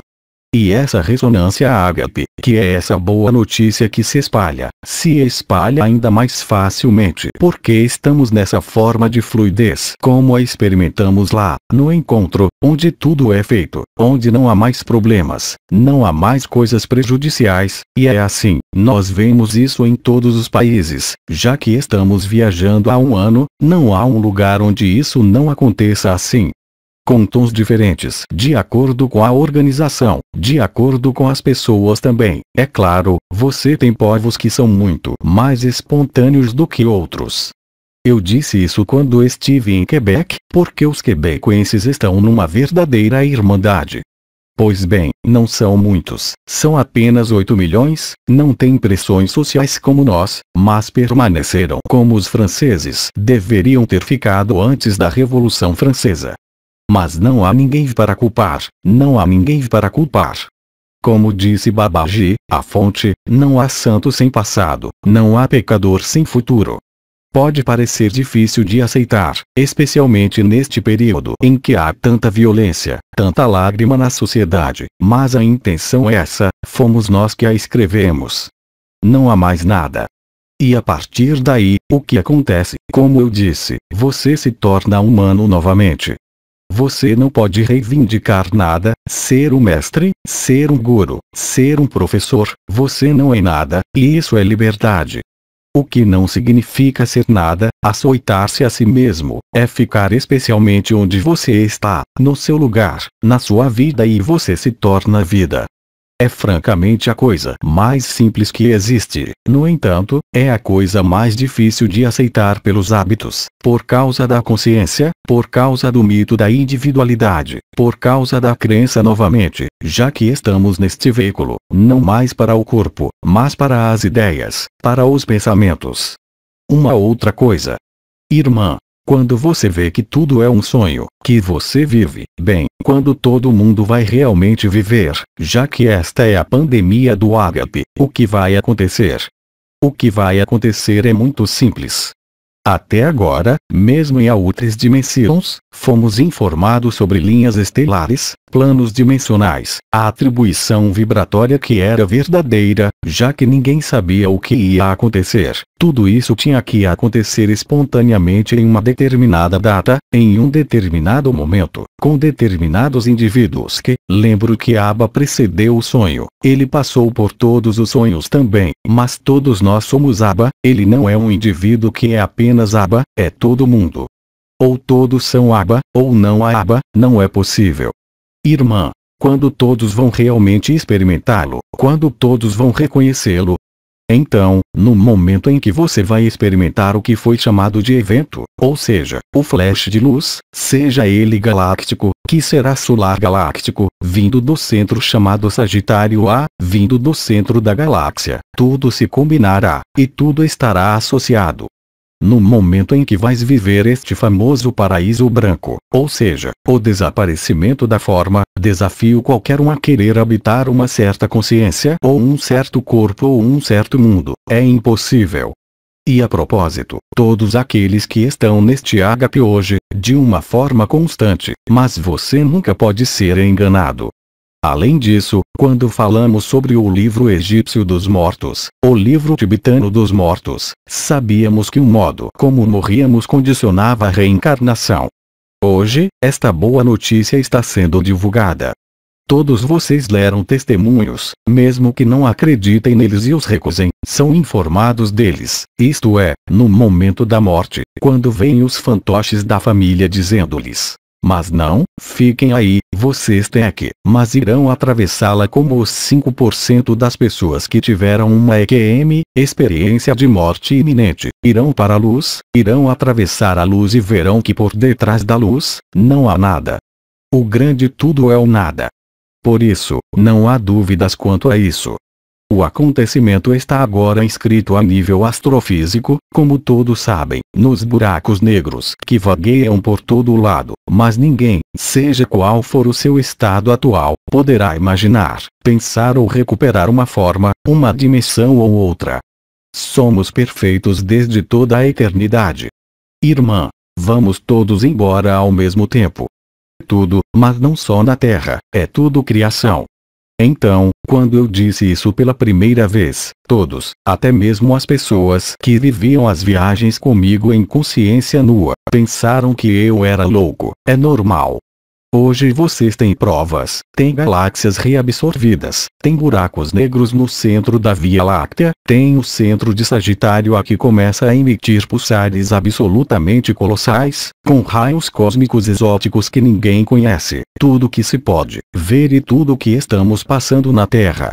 E essa ressonância ágape, que é essa boa notícia que se espalha ainda mais facilmente porque estamos nessa forma de fluidez como a experimentamos lá, no encontro, onde tudo é feito, onde não há mais problemas, não há mais coisas prejudiciais, e é assim, nós vemos isso em todos os países, já que estamos viajando há um ano, não há um lugar onde isso não aconteça assim. Com tons diferentes, de acordo com a organização, de acordo com as pessoas também. É claro, você tem povos que são muito mais espontâneos do que outros. Eu disse isso quando estive em Quebec, porque os quebecoenses estão numa verdadeira irmandade. Pois bem, não são muitos, são apenas 8 milhões, não têm pressões sociais como nós, mas permaneceram como os franceses deveriam ter ficado antes da Revolução Francesa. Mas não há ninguém para culpar, não há ninguém para culpar. Como disse Babaji, a fonte, não há santo sem passado, não há pecador sem futuro. Pode parecer difícil de aceitar, especialmente neste período em que há tanta violência, tanta lágrima na sociedade, mas a intenção é essa, fomos nós que a escrevemos. Não há mais nada. E a partir daí, o que acontece? Como eu disse, você se torna humano novamente. Você não pode reivindicar nada, ser um mestre, ser um guru, ser um professor, você não é nada, e isso é liberdade. O que não significa ser nada, açoitar-se a si mesmo, é ficar especialmente onde você está, no seu lugar, na sua vida e você se torna vida. É francamente a coisa mais simples que existe, no entanto, é a coisa mais difícil de aceitar pelos hábitos, por causa da consciência, por causa do mito da individualidade, por causa da crença novamente, já que estamos neste veículo, não mais para o corpo, mas para as ideias, para os pensamentos. Uma outra coisa. Irmã. Quando você vê que tudo é um sonho, que você vive, bem, quando todo mundo vai realmente viver, já que esta é a pandemia do ágape, o que vai acontecer? O que vai acontecer é muito simples. Até agora, mesmo em outras dimensões, fomos informados sobre linhas estelares, planos dimensionais, a atribuição vibratória que era verdadeira, já que ninguém sabia o que ia acontecer. Tudo isso tinha que acontecer espontaneamente em uma determinada data, em um determinado momento, com determinados indivíduos que, lembro que Abba precedeu o sonho, ele passou por todos os sonhos também, mas todos nós somos Abba, ele não é um indivíduo que é apenas Abba, é todo mundo. Ou todos são Abba, ou não há Abba, não é possível. Irmã, quando todos vão realmente experimentá-lo, quando todos vão reconhecê-lo, então, no momento em que você vai experimentar o que foi chamado de evento, ou seja, o flash de luz, seja ele galáctico, que será solar galáctico, vindo do centro chamado Sagitário A, vindo do centro da galáxia, tudo se combinará, e tudo estará associado. No momento em que vais viver este famoso paraíso branco, ou seja, o desaparecimento da forma, desafio qualquer um a querer habitar uma certa consciência ou um certo corpo ou um certo mundo, é impossível. E a propósito, todos aqueles que estão neste ágape hoje, de uma forma constante, mas você nunca pode ser enganado. Além disso, quando falamos sobre o livro egípcio dos mortos, o livro tibetano dos mortos, sabíamos que o modo como morríamos condicionava a reencarnação. Hoje, esta boa notícia está sendo divulgada. Todos vocês leram testemunhos, mesmo que não acreditem neles e os recusem, são informados deles, isto é, no momento da morte, quando vêm os fantoches da família dizendo-lhes: mas não, fiquem aí, vocês têm que, mas irão atravessá-la como os 5% das pessoas que tiveram uma EQM, experiência de morte iminente, irão para a luz, irão atravessar a luz e verão que por detrás da luz, não há nada. O grande tudo é o nada. Por isso, não há dúvidas quanto a isso. O acontecimento está agora inscrito a nível astrofísico, como todos sabem, nos buracos negros que vagueiam por todo o lado, mas ninguém, seja qual for o seu estado atual, poderá imaginar, pensar ou recuperar uma forma, uma dimensão ou outra. Somos perfeitos desde toda a eternidade. Irmã, vamos todos embora ao mesmo tempo. Tudo, mas não só na Terra, é tudo criação. Então, quando eu disse isso pela primeira vez, todos, até mesmo as pessoas que viviam as viagens comigo em consciência nua, pensaram que eu era louco. É normal. Hoje vocês têm provas, têm galáxias reabsorvidas, tem buracos negros no centro da Via Láctea, tem o centro de Sagitário a que começa a emitir pulsares absolutamente colossais, com raios cósmicos exóticos que ninguém conhece, tudo que se pode ver e tudo que estamos passando na Terra.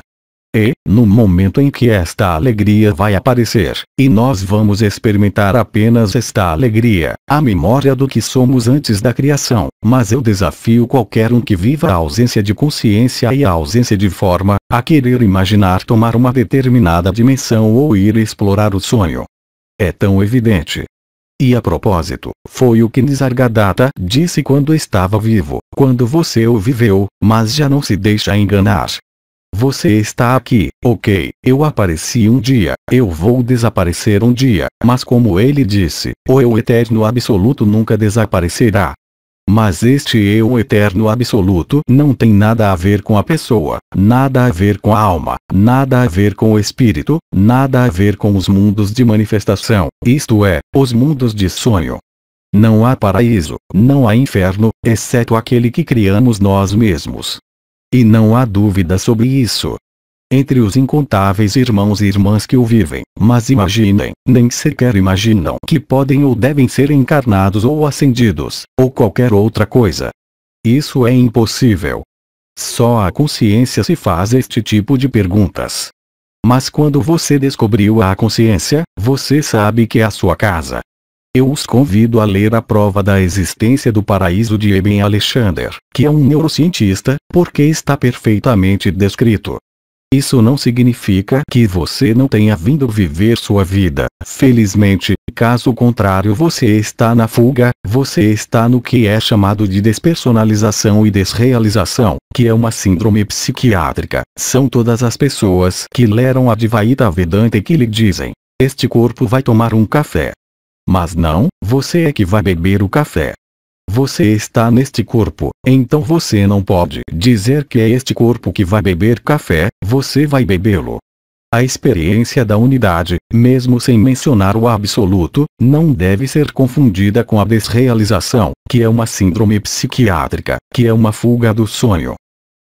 E, no momento em que esta alegria vai aparecer, e nós vamos experimentar apenas esta alegria, a memória do que somos antes da criação, mas eu desafio qualquer um que viva a ausência de consciência e a ausência de forma, a querer imaginar tomar uma determinada dimensão ou ir explorar o sonho. É tão evidente. E a propósito, foi o que Nisargadatta disse quando estava vivo, quando você o viveu, mas já não se deixa enganar. Você está aqui, ok, eu apareci um dia, eu vou desaparecer um dia, mas como ele disse, o eu eterno absoluto nunca desaparecerá. Mas este eu eterno absoluto não tem nada a ver com a pessoa, nada a ver com a alma, nada a ver com o espírito, nada a ver com os mundos de manifestação, isto é, os mundos de sonho. Não há paraíso, não há inferno, exceto aquele que criamos nós mesmos. E não há dúvida sobre isso. Entre os incontáveis irmãos e irmãs que o vivem, mas imaginem, nem sequer imaginam que podem ou devem ser encarnados ou ascendidos, ou qualquer outra coisa. Isso é impossível. Só a consciência se faz este tipo de perguntas. Mas quando você descobriu a consciência, você sabe que é a sua casa. Eu os convido a ler a prova da existência do paraíso de Ibn Alexander, que é um neurocientista, porque está perfeitamente descrito. Isso não significa que você não tenha vindo viver sua vida, felizmente, caso contrário você está na fuga, você está no que é chamado de despersonalização e desrealização, que é uma síndrome psiquiátrica. São todas as pessoas que leram a Advaita Vedanta e que lhe dizem, este corpo vai tomar um café. Mas não, você é que vai beber o café. Você está neste corpo, então você não pode dizer que é este corpo que vai beber café, você vai bebê-lo. A experiência da unidade, mesmo sem mencionar o absoluto, não deve ser confundida com a desrealização, que é uma síndrome psiquiátrica, que é uma fuga do sonho.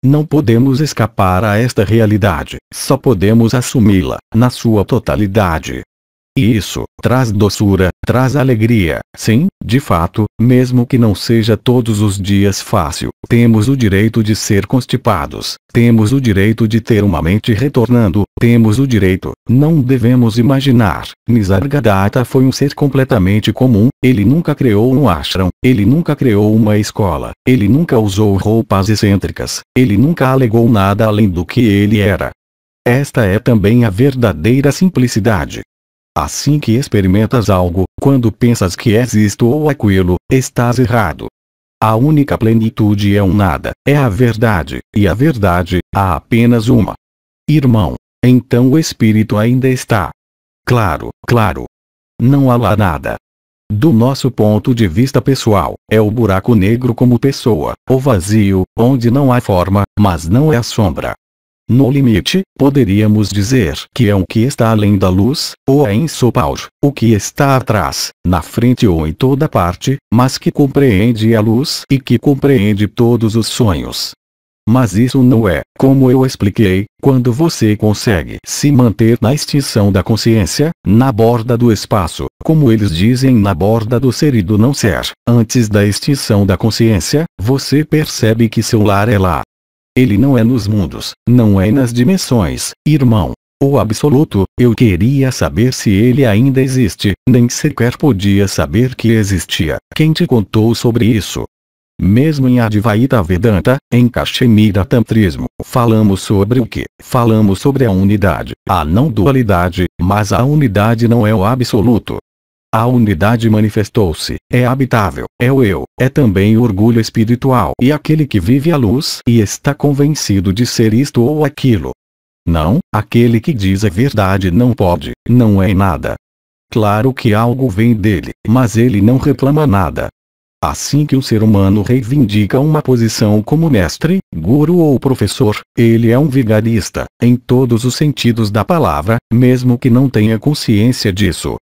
Não podemos escapar a esta realidade, só podemos assumi-la, na sua totalidade. E isso traz doçura, traz alegria. Sim, de fato, mesmo que não seja todos os dias fácil, temos o direito de ser constipados, temos o direito de ter uma mente retornando, temos o direito, não devemos imaginar. Nisargadatta foi um ser completamente comum, ele nunca criou um ashram, ele nunca criou uma escola, ele nunca usou roupas excêntricas, ele nunca alegou nada além do que ele era. Esta é também a verdadeira simplicidade. Assim que experimentas algo, quando pensas que és isto ou aquilo, estás errado. A única plenitude é um nada, é a verdade, e a verdade, há apenas uma. Irmão, então o espírito ainda está. Claro, claro. Não há lá nada. Do nosso ponto de vista pessoal, é o buraco negro como pessoa, o vazio, onde não há forma, mas não é a sombra. No limite, poderíamos dizer que é o que está além da luz, ou é insopauge, o que está atrás, na frente ou em toda parte, mas que compreende a luz e que compreende todos os sonhos. Mas isso não é, como eu expliquei, quando você consegue se manter na extinção da consciência, na borda do espaço, como eles dizem na borda do ser e do não ser, antes da extinção da consciência, você percebe que seu lar é lá. Ele não é nos mundos, não é nas dimensões, irmão. O absoluto, eu queria saber se ele ainda existe, nem sequer podia saber que existia. Quem te contou sobre isso? Mesmo em Advaita Vedanta, em Kashmira Tantrismo, falamos sobre o que? Falamos sobre a unidade, a não dualidade, mas a unidade não é o absoluto. A unidade manifestou-se, é habitável, é o eu, é também o orgulho espiritual e aquele que vive a luz e está convencido de ser isto ou aquilo. Não, aquele que diz a verdade não pode, não é nada. Claro que algo vem dele, mas ele não reclama nada. Assim que um ser humano reivindica uma posição como mestre, guru ou professor, ele é um vigarista, em todos os sentidos da palavra, mesmo que não tenha consciência disso.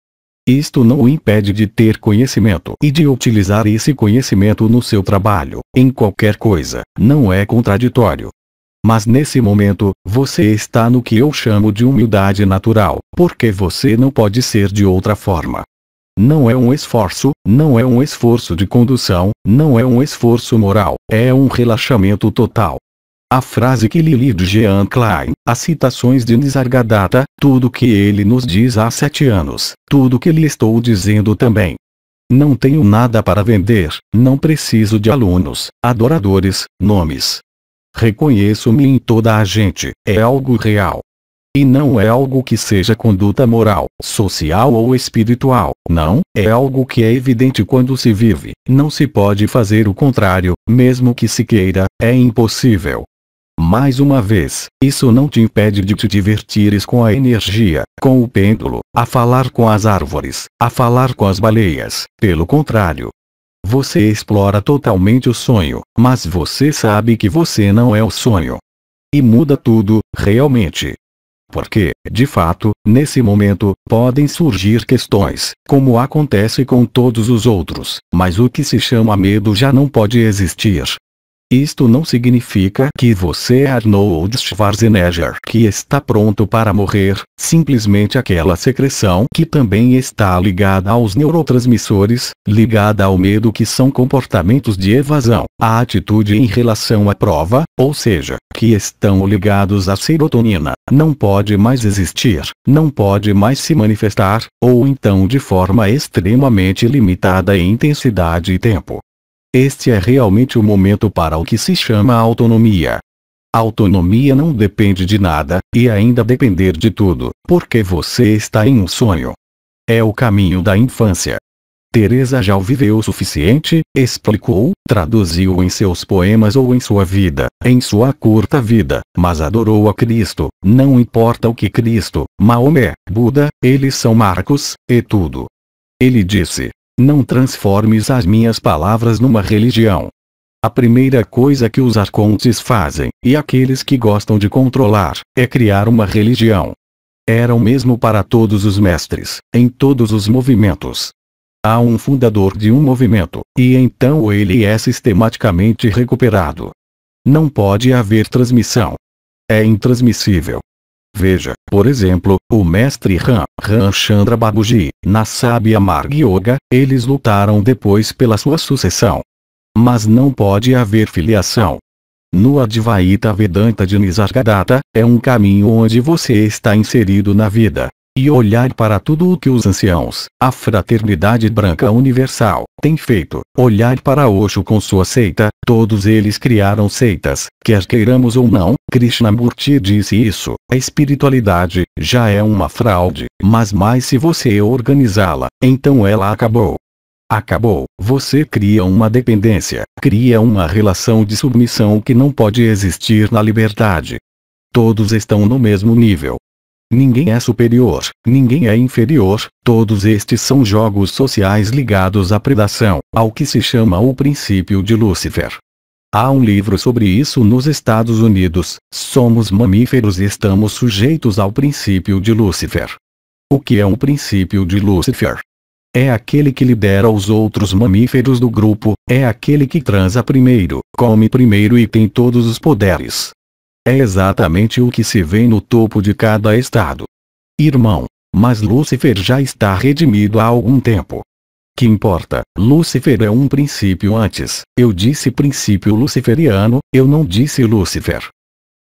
Isto não o impede de ter conhecimento e de utilizar esse conhecimento no seu trabalho, em qualquer coisa, não é contraditório. Mas nesse momento, você está no que eu chamo de humildade natural, porque você não pode ser de outra forma. Não é um esforço, não é um esforço de condução, não é um esforço moral, é um relaxamento total. A frase que lhe li de Jean Klein, as citações de Nisargadatta, tudo que ele nos diz há 7 anos, tudo que lhe estou dizendo também. Não tenho nada para vender, não preciso de alunos, adoradores, nomes. Reconheço-me em toda a gente, é algo real. E não é algo que seja conduta moral, social ou espiritual, não, é algo que é evidente quando se vive, não se pode fazer o contrário, mesmo que se queira, é impossível. Mais uma vez, isso não te impede de te divertires com a energia, com o pêndulo, a falar com as árvores, a falar com as baleias, pelo contrário. Você explora totalmente o sonho, mas você sabe que você não é o sonho. E muda tudo, realmente. Porque, de fato, nesse momento, podem surgir questões, como acontece com todos os outros, mas o que se chama medo já não pode existir. Isto não significa que você é Arnold Schwarzenegger que está pronto para morrer, simplesmente aquela secreção que também está ligada aos neurotransmissores, ligada ao medo que são comportamentos de evasão, a atitude em relação à prova, ou seja, que estão ligados à serotonina, não pode mais existir, não pode mais se manifestar, ou então de forma extremamente limitada em intensidade e tempo. Este é realmente o momento para o que se chama autonomia. Autonomia não depende de nada, e ainda depender de tudo, porque você está em um sonho. É o caminho da infância. Teresa já o viveu o suficiente, explicou, traduziu em seus poemas ou em sua vida, em sua curta vida, mas adorou a Cristo, não importa o que Cristo, Maomé, Buda, eles são Marcos, e tudo. Ele disse: não transformes as minhas palavras numa religião. A primeira coisa que os arcontes fazem, e aqueles que gostam de controlar, é criar uma religião. Era o mesmo para todos os mestres, em todos os movimentos. Há um fundador de um movimento, e então ele é sistematicamente recuperado. Não pode haver transmissão. É intransmissível. Veja, por exemplo, o mestre Ramchandra Babuji, na sábia Marga Yoga, eles lutaram depois pela sua sucessão. Mas não pode haver filiação. No Advaita Vedanta de Nisargadatta, é um caminho onde você está inserido na vida. E olhar para tudo o que os anciãos, a fraternidade branca universal, têm feito, olhar para Osho com sua seita, todos eles criaram seitas, quer queiramos ou não, Krishnamurti disse isso, a espiritualidade, já é uma fraude, mas mais se você organizá-la, então ela acabou. Acabou, você cria uma dependência, cria uma relação de submissão que não pode existir na liberdade. Todos estão no mesmo nível. Ninguém é superior, ninguém é inferior, todos estes são jogos sociais ligados à predação, ao que se chama o princípio de Lúcifer. Há um livro sobre isso nos Estados Unidos, somos mamíferos e estamos sujeitos ao princípio de Lúcifer. O que é um princípio de Lúcifer? É aquele que lidera os outros mamíferos do grupo, é aquele que transa primeiro, come primeiro e tem todos os poderes. É exatamente o que se vê no topo de cada estado. Irmão, mas Lúcifer já está redimido há algum tempo. Que importa, Lúcifer é um princípio antes, eu disse princípio luciferiano, eu não disse Lúcifer.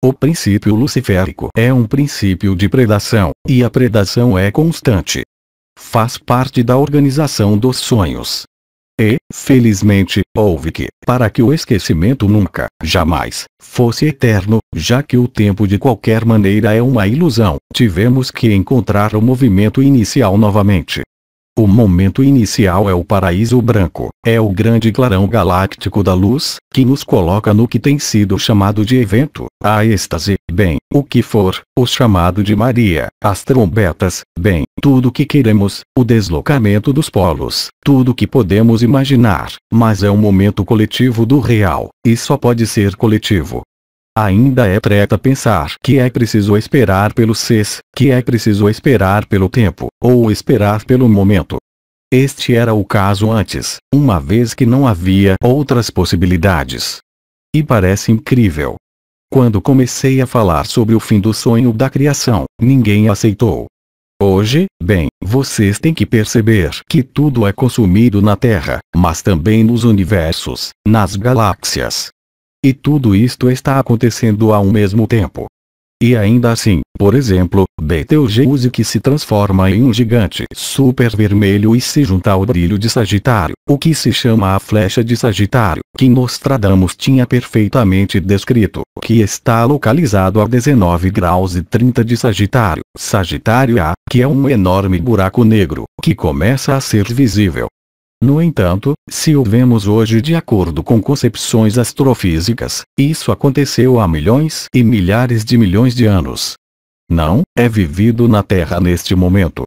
O princípio luciférico é um princípio de predação, e a predação é constante. Faz parte da organização dos sonhos. E, felizmente, houve que, para que o esquecimento nunca, jamais, fosse eterno, já que o tempo de qualquer maneira é uma ilusão, tivemos que encontrar o movimento inicial novamente. O momento inicial é o paraíso branco, é o grande clarão galáctico da luz, que nos coloca no que tem sido chamado de evento, a êxtase, bem, o que for, o chamado de Maria, as trombetas, bem, tudo que queremos, o deslocamento dos polos, tudo que podemos imaginar, mas é um momento coletivo do real, e só pode ser coletivo. Ainda é treta pensar que é preciso esperar pelo CES, que é preciso esperar pelo tempo, ou esperar pelo momento. Este era o caso antes, uma vez que não havia outras possibilidades. E parece incrível. Quando comecei a falar sobre o fim do sonho da criação, ninguém aceitou. Hoje, bem, vocês têm que perceber que tudo é consumido na Terra, mas também nos universos, nas galáxias. E tudo isto está acontecendo ao mesmo tempo. E ainda assim, por exemplo, Betelgeuse que se transforma em um gigante super vermelho e se junta ao brilho de Sagitário, o que se chama a flecha de Sagitário, que Nostradamus tinha perfeitamente descrito, que está localizado a 19 graus e 30 de Sagitário, Sagitário A, que é um enorme buraco negro, que começa a ser visível. No entanto, se o vemos hoje de acordo com concepções astrofísicas, isso aconteceu há milhões e milhares de milhões de anos. Não, é vivido na Terra neste momento.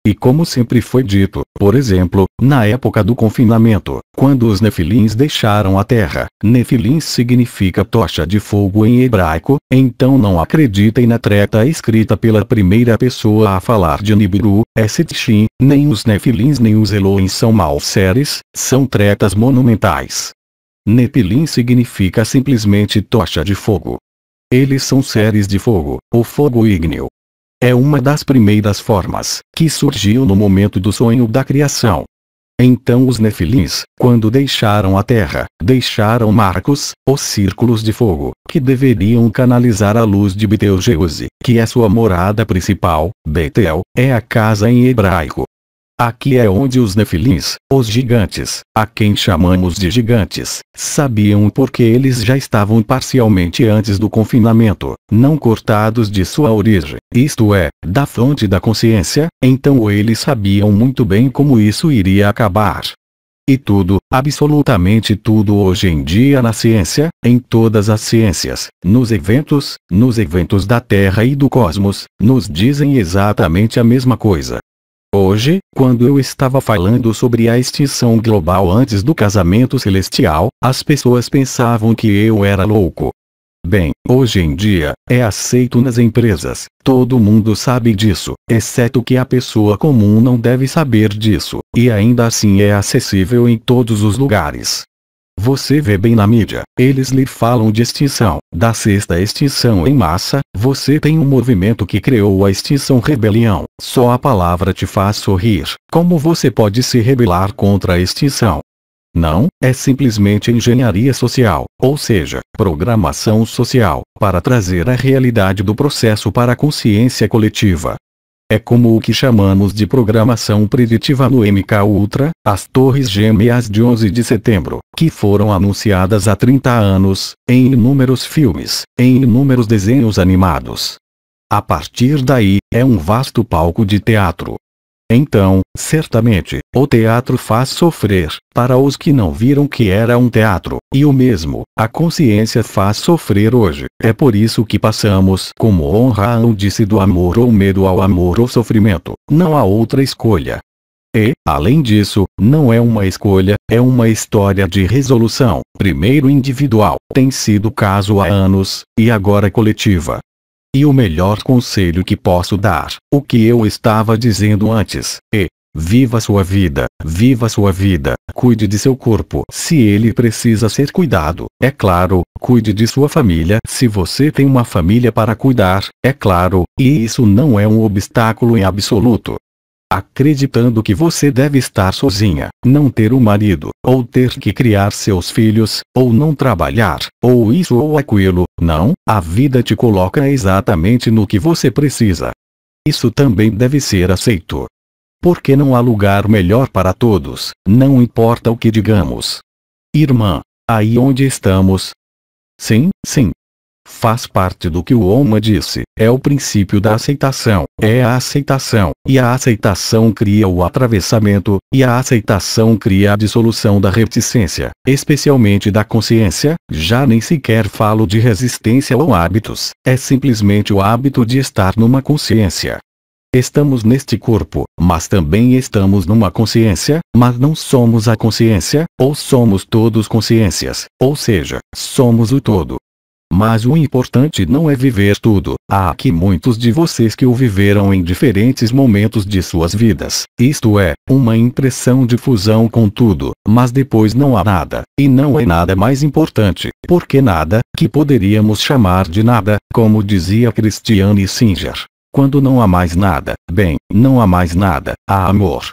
E como sempre foi dito, por exemplo, na época do confinamento, quando os nefilins deixaram a Terra, nefilim significa tocha de fogo em hebraico, então não acreditem na treta escrita pela primeira pessoa a falar de Nibiru, Sitchin, nem os nefilins nem os Elohim são maus seres, são tretas monumentais. Nefilim significa simplesmente tocha de fogo. Eles são seres de fogo, o fogo ígneo. É uma das primeiras formas, que surgiu no momento do sonho da criação. Então os nefilins, quando deixaram a Terra, deixaram marcos, os círculos de fogo, que deveriam canalizar a luz de Betelgeuse, que é sua morada principal. Betel, é a casa em hebraico. Aqui é onde os nefilins, os gigantes, a quem chamamos de gigantes, sabiam porque eles já estavam parcialmente antes do confinamento, não cortados de sua origem, isto é, da fonte da consciência, então eles sabiam muito bem como isso iria acabar. E tudo, absolutamente tudo hoje em dia na ciência, em todas as ciências, nos eventos da Terra e do cosmos, nos dizem exatamente a mesma coisa. Hoje, quando eu estava falando sobre a extinção global antes do casamento celestial, as pessoas pensavam que eu era louco. Bem, hoje em dia, é aceito nas empresas, todo mundo sabe disso, exceto que a pessoa comum não deve saber disso, e ainda assim é acessível em todos os lugares. Você vê bem na mídia, eles lhe falam de extinção, da sexta extinção em massa, você tem um movimento que criou a extinção rebelião, só a palavra te faz sorrir, como você pode se rebelar contra a extinção? Não, é simplesmente engenharia social, ou seja, programação social, para trazer a realidade do processo para a consciência coletiva. É como o que chamamos de programação preditiva no MK Ultra, as torres gêmeas de 11 de setembro, que foram anunciadas há 30 anos, em inúmeros filmes, em inúmeros desenhos animados. A partir daí, é um vasto palco de teatro. Então, certamente, o teatro faz sofrer, para os que não viram que era um teatro, e o mesmo, a consciência faz sofrer hoje. É por isso que passamos como honra a disse do amor ou medo ao amor ou sofrimento, não há outra escolha. E, além disso, não é uma escolha, é uma história de resolução, primeiro individual, tem sido caso há anos, e agora coletiva. E o melhor conselho que posso dar, o que eu estava dizendo antes, é: viva sua vida, cuide de seu corpo se ele precisa ser cuidado, é claro, cuide de sua família se você tem uma família para cuidar, é claro, e isso não é um obstáculo em absoluto. Acreditando que você deve estar sozinha, não ter um marido, ou ter que criar seus filhos, ou não trabalhar, ou isso ou aquilo, não, a vida te coloca exatamente no que você precisa. Isso também deve ser aceito. Porque não há lugar melhor para todos, não importa o que digamos. Irmã, aí onde estamos? Sim, Faz parte do que o Oma disse, é o princípio da aceitação, é a aceitação, e a aceitação cria o atravessamento, e a aceitação cria a dissolução da reticência, especialmente da consciência. Já nem sequer falo de resistência ou hábitos, é simplesmente o hábito de estar numa consciência. Estamos neste corpo, mas também estamos numa consciência, mas não somos a consciência, ou somos todos consciências, ou seja, somos o todo. Mas o importante não é viver tudo. Há aqui muitos de vocês que o viveram em diferentes momentos de suas vidas, isto é, uma impressão de fusão com tudo, mas depois não há nada, e não é nada mais importante, porque nada, que poderíamos chamar de nada, como dizia Christiane Singer. Quando não há mais nada, bem, não há mais nada, há amor.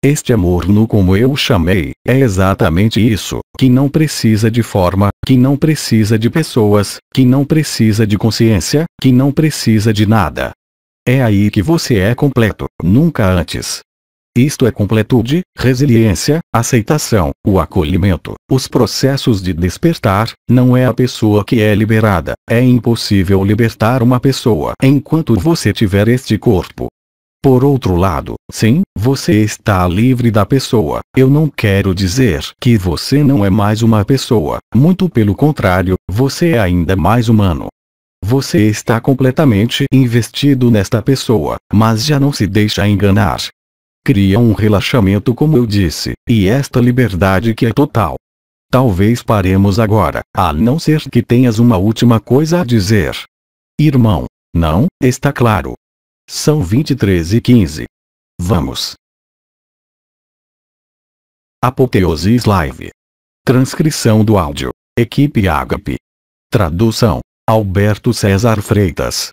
Este amor nu, como eu o chamei, é exatamente isso, que não precisa de forma, que não precisa de pessoas, que não precisa de consciência, que não precisa de nada. É aí que você é completo, nunca antes. Isto é completude, resiliência, aceitação, o acolhimento, os processos de despertar. Não é a pessoa que é liberada, é impossível libertar uma pessoa enquanto você tiver este corpo. Por outro lado, sim, você está livre da pessoa. Eu não quero dizer que você não é mais uma pessoa, muito pelo contrário, você é ainda mais humano. Você está completamente investido nesta pessoa, mas já não se deixa enganar. Cria um relaxamento, como eu disse, e esta liberdade que é total. Talvez paremos agora, a não ser que tenhas uma última coisa a dizer. Irmão, não, está claro. São 23h15. Vamos. Apoteoses Live. Transcrição do áudio. Equipe Ágape. Tradução: Alberto César Freitas.